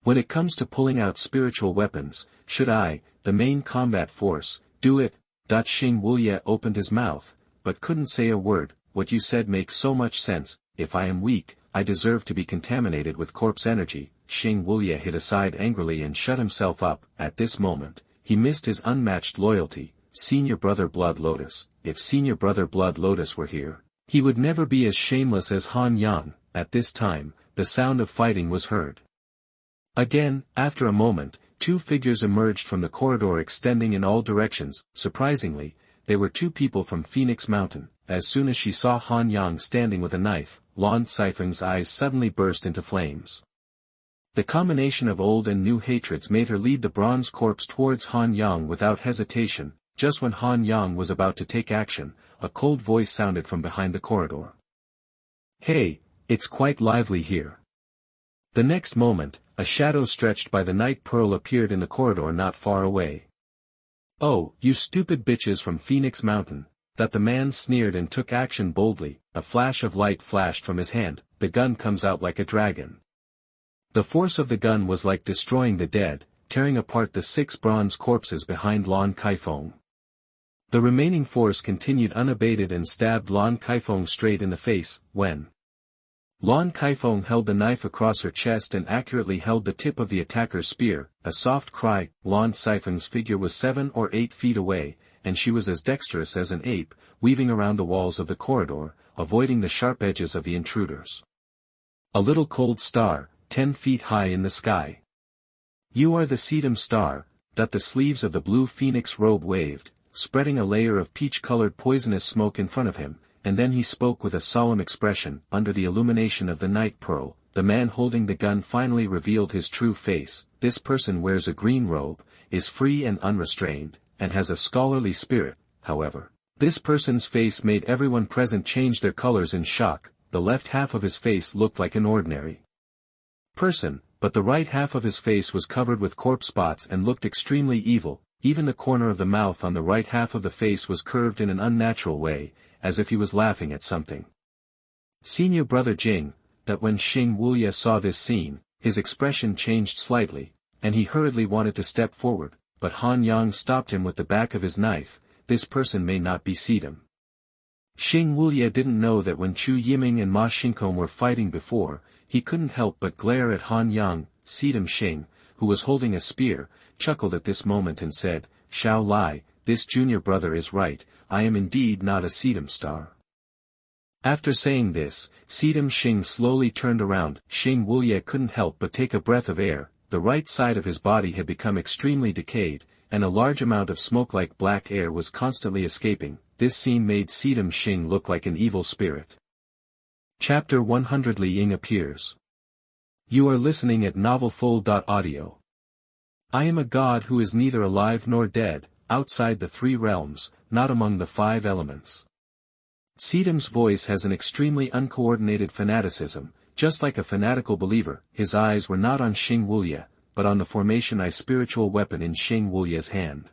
When it comes to pulling out spiritual weapons, should I, the main combat force, do it?" Xing Wuye opened his mouth, but couldn't say a word. "What you said makes so much sense. If I am weak, I deserve to be contaminated with corpse energy." Xing Wuye hit aside angrily and shut himself up. At this moment, he missed his unmatched loyalty, Senior Brother Blood Lotus. If Senior Brother Blood Lotus were here, he would never be as shameless as Han Yang. At this time, the sound of fighting was heard. Again, after a moment, 2 figures emerged from the corridor extending in all directions. Surprisingly, they were 2 people from Phoenix Mountain. As soon as she saw Han Yang standing with a knife, Lan Caifeng's eyes suddenly burst into flames. The combination of old and new hatreds made her lead the bronze corpse towards Han Yang without hesitation. Just when Han Yang was about to take action, a cold voice sounded from behind the corridor. "Hey, it's quite lively here." The next moment, a shadow stretched by the night pearl appeared in the corridor not far away. "Oh, you stupid bitches from Phoenix Mountain." That the man sneered and took action boldly. A flash of light flashed from his hand. The gun comes out like a dragon. The force of the gun was like destroying the dead, tearing apart the 6 bronze corpses behind Lan Caifeng. The remaining force continued unabated and stabbed Lan Caifeng straight in the face. When Lan Caifeng held the knife across her chest and accurately held the tip of the attacker's spear, a soft cry. Lan Caifeng's figure was 7 or 8 feet away, and she was as dexterous as an ape, weaving around the walls of the corridor, avoiding the sharp edges of the intruders. A little cold star, 10 feet high in the sky. "You are the sedum star," that the sleeves of the blue phoenix robe waved, spreading a layer of peach-colored poisonous smoke in front of him, and then he spoke with a solemn expression. Under the illumination of the night pearl, the man holding the gun finally revealed his true face. This person wears a green robe, is free and unrestrained, and has a scholarly spirit. However, this person's face made everyone present change their colors in shock. The left half of his face looked like an ordinary person, but the right half of his face was covered with corpse spots and looked extremely evil. Even the corner of the mouth on the right half of the face was curved in an unnatural way, as if he was laughing at something. Senior Brother Jing, that when Xing Wuye saw this scene, his expression changed slightly, and he hurriedly wanted to step forward, but Han Yang stopped him with the back of his knife. "This person may not be sedum." Xing Wuye didn't know that when Chu Yiming and Ma Xingkong were fighting before, he couldn't help but glare at Han Yang. Sedum Xing, who was holding a spear, chuckled at this moment and said, "Xiao Lai, this junior brother is right, I am indeed not a sedum star." After saying this, Sedum Xing slowly turned around. Xing Wuye couldn't help but take a breath of air. The right side of his body had become extremely decayed, and a large amount of smoke-like black air was constantly escaping. This scene made Sedum Xing look like an evil spirit. Chapter 100 Li Ying appears. You are listening at novelfull.audio. I am a god who is neither alive nor dead, outside the 3 realms, not among the 5 elements. Sedum's voice has an extremely uncoordinated fanaticism, just like a fanatical believer. His eyes were not on Xing Wuya, but on the Formation I spiritual weapon in Xing Wuya's hand.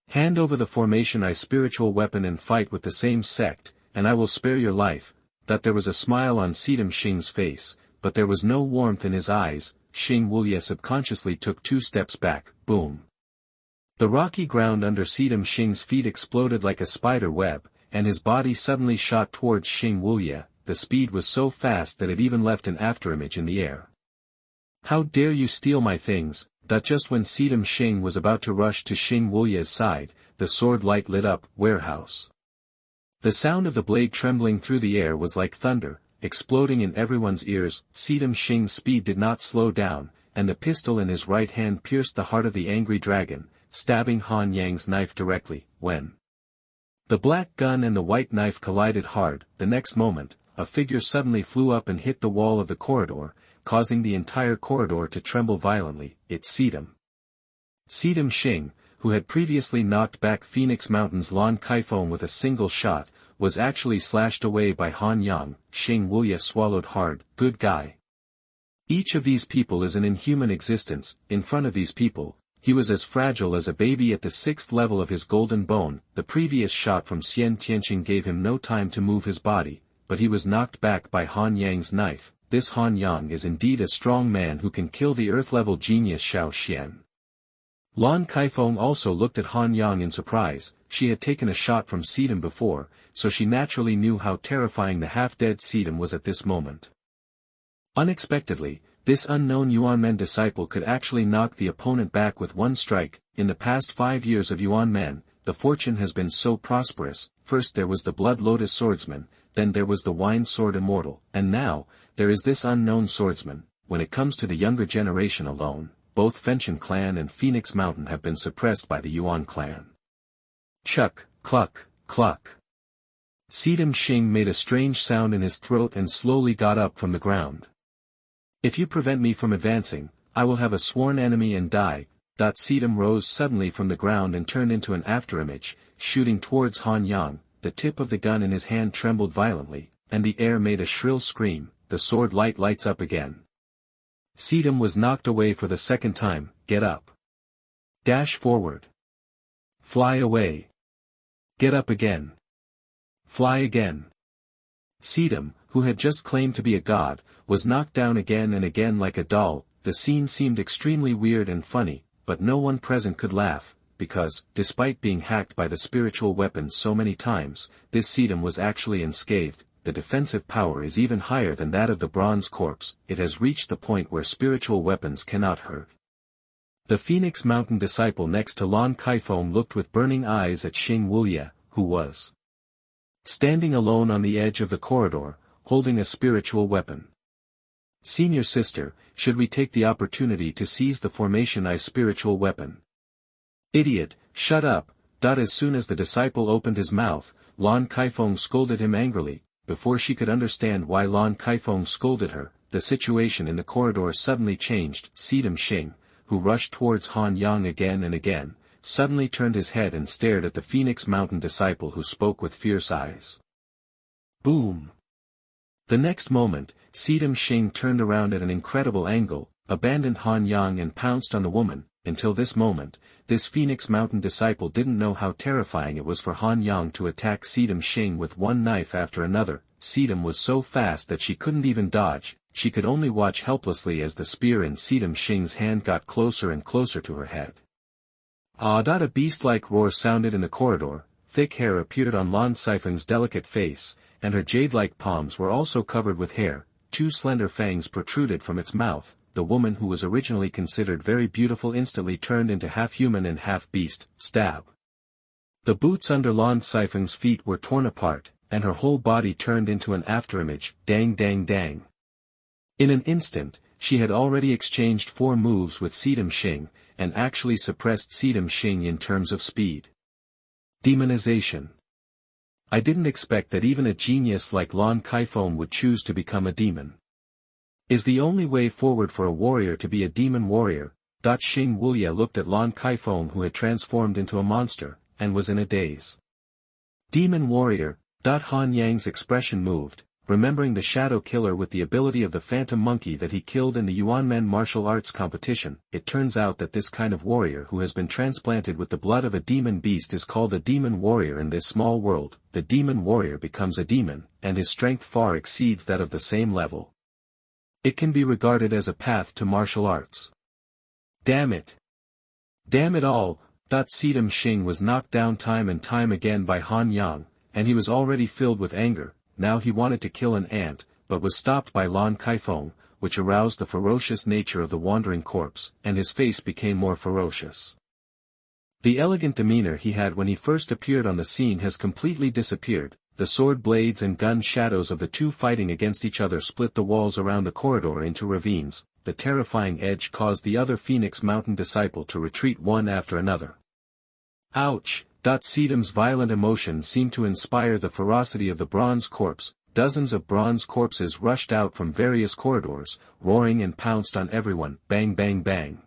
Hand over the Formation I spiritual weapon and fight with the same sect, and I will spare your life. That there was a smile on Sedum Xing's face, but there was no warmth in his eyes. Xing Wuya subconsciously took 2 steps back, boom. The rocky ground under Sedum Xing's feet exploded like a spider web, and his body suddenly shot towards Xing Wuya. The speed was so fast that it even left an afterimage in the air. How dare you steal my things? That just when Sedum Xing was about to rush to Xing Wuya's side, the sword light lit up. Warehouse. The sound of the blade trembling through the air was like thunder, exploding in everyone's ears. Sedum Xing's speed did not slow down, and the pistol in his right hand pierced the heart of the angry dragon, stabbing Han Yang's knife directly. When the black gun and the white knife collided hard, the next moment, a figure suddenly flew up and hit the wall of the corridor, causing the entire corridor to tremble violently. It's Sedum. Sedum Xing, who had previously knocked back Phoenix Mountain's Lan Kaifeng with a single shot, was actually slashed away by Han Yang. Xing Wuya swallowed hard. Good guy. Each of these people is an inhuman existence. In front of these people, he was as fragile as a baby at the 6th level of his golden bone. The previous shot from Xianxia gave him no time to move his body, but he was knocked back by Han Yang's knife. This Han Yang is indeed a strong man who can kill the earth-level genius Xiao Xian. Lan Kaifeng also looked at Han Yang in surprise. She had taken a shot from Sedum before, so she naturally knew how terrifying the half-dead Sedum was at this moment. Unexpectedly, this unknown Yuanmen disciple could actually knock the opponent back with one strike. In the past 5 years of Yuanmen, the fortune has been so prosperous. First there was the Blood Lotus swordsman, then there was the Wine Sword Immortal, and now, there is this unknown swordsman. When it comes to the younger generation alone, both Fenshin clan and Phoenix Mountain have been suppressed by the Yuan clan. Chuck, cluck, cluck. Sedum Xing made a strange sound in his throat and slowly got up from the ground. If you prevent me from advancing, I will have a sworn enemy and die. Sedum rose suddenly from the ground and turned into an afterimage, shooting towards Han Yang. The tip of the gun in his hand trembled violently, and the air made a shrill scream. The sword light lights up again. Sedum was knocked away for the second time. Get up. Dash forward. Fly away. Get up again. Fly again. Sedum, who had just claimed to be a god, was knocked down again and again like a doll. The scene seemed extremely weird and funny, but no one present could laugh, because, despite being hacked by the spiritual weapon so many times, this Sedum was actually unscathed. The defensive power is even higher than that of the bronze corpse. It has reached the point where spiritual weapons cannot hurt. The Phoenix Mountain disciple next to Lan Kaifeng looked with burning eyes at Xing Wuya, who was standing alone on the edge of the corridor, holding a spiritual weapon. Senior sister, should we take the opportunity to seize the Formation I spiritual weapon? Idiot, shut up. As soon as the disciple opened his mouth, Lan Kaifeng scolded him angrily. Before she could understand why Lan Kaifeng scolded her, the situation in the corridor suddenly changed. Sedum Xing, who rushed towards Han Yang again and again, suddenly turned his head and stared at the Phoenix Mountain disciple who spoke with fierce eyes. Boom! The next moment, Sedum Xing turned around at an incredible angle, abandoned Han Yang and pounced on the woman. Until this moment, this Phoenix Mountain disciple didn't know how terrifying it was for Han Yang to attack Sedum Xing with one knife after another. Sedum was so fast that she couldn't even dodge. She could only watch helplessly as the spear in Sedum Xing's hand got closer and closer to her head. A beast-like roar sounded in the corridor. Thick hair appeared on Lan Kaifeng's delicate face, and her jade-like palms were also covered with hair. 2 slender fangs protruded from its mouth. The woman who was originally considered very beautiful instantly turned into half-human and half-beast. Stab. The boots under Lan Kaifeng's feet were torn apart, and her whole body turned into an afterimage. Dang dang dang. In an instant, she had already exchanged 4 moves with Sedum Xing, and actually suppressed Sedum Xing in terms of speed. Demonization. I didn't expect that even a genius like Lan Kaifeng would choose to become a demon. Is the only way forward for a warrior to be a demon warrior? Xing Wuya looked at Lan Kaifeng, who had transformed into a monster, and was in a daze. Demon warrior, Han Yang's expression moved, remembering the shadow killer with the ability of the phantom monkey that he killed in the Yuanmen martial arts competition. It turns out that this kind of warrior who has been transplanted with the blood of a demon beast is called a demon warrior. In this small world, the demon warrior becomes a demon, and his strength far exceeds that of the same level. It can be regarded as a path to martial arts. Damn it! Damn it all! Sidam Xing was knocked down time and time again by Han Yang, and he was already filled with anger. Now he wanted to kill an ant, but was stopped by Lan Kaifeng, which aroused the ferocious nature of the wandering corpse, and his face became more ferocious. The elegant demeanor he had when he first appeared on the scene has completely disappeared. The sword blades and gun shadows of the two fighting against each other split the walls around the corridor into ravines. The terrifying edge caused the other Phoenix Mountain disciple to retreat one after another. Ouch! Sidam's violent emotion seemed to inspire the ferocity of the bronze corpse. Dozens of bronze corpses rushed out from various corridors, roaring and pounced on everyone. Bang bang bang.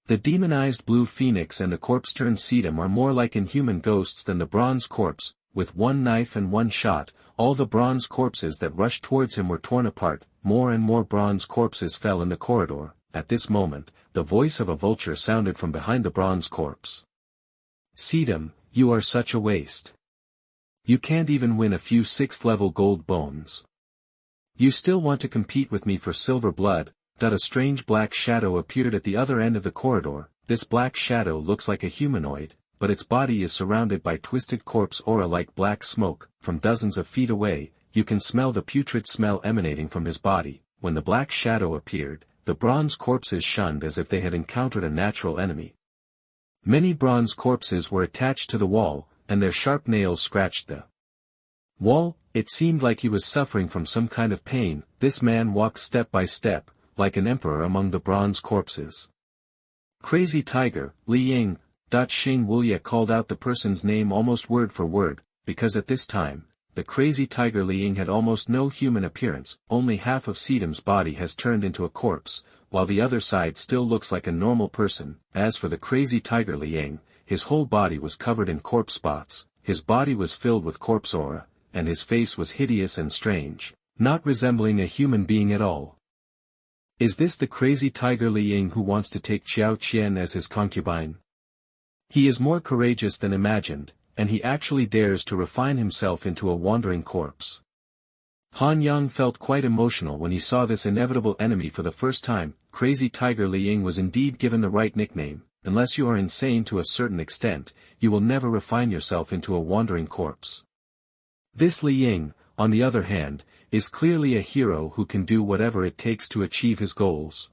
The demonized blue phoenix and the corpse-turned Sidam are more like inhuman ghosts than the bronze corpse. With one knife and one shot, all the bronze corpses that rushed towards him were torn apart. More and more bronze corpses fell in the corridor. At this moment, the voice of a vulture sounded from behind the bronze corpse. Sidam, you are such a waste. You can't even win a few 6th-level gold bones. You still want to compete with me for silver blood. A strange black shadow appeared at the other end of the corridor. This black shadow looks like a humanoid, but its body is surrounded by twisted corpse aura like black smoke. From dozens of feet away, you can smell the putrid smell emanating from his body. When the black shadow appeared, the bronze corpses shunned as if they had encountered a natural enemy. Many bronze corpses were attached to the wall, and their sharp nails scratched the wall. It seemed like he was suffering from some kind of pain. This man walked step by step, like an emperor among the bronze corpses. Crazy Tiger, Li Ying. Xing Wuya called out the person's name almost word for word, because at this time, the crazy tiger Li Ying had almost no human appearance. Only half of Sidam's body has turned into a corpse, while the other side still looks like a normal person. As for the crazy tiger Li Ying, his whole body was covered in corpse spots, his body was filled with corpse aura, and his face was hideous and strange, not resembling a human being at all. Is this the crazy tiger Li Ying who wants to take Xiao Qian as his concubine? He is more courageous than imagined, and he actually dares to refine himself into a wandering corpse. Han Yang felt quite emotional when he saw this inevitable enemy for the first time. Crazy Tiger Li Ying was indeed given the right nickname. Unless you are insane to a certain extent, you will never refine yourself into a wandering corpse. This Li Ying, on the other hand, is clearly a hero who can do whatever it takes to achieve his goals.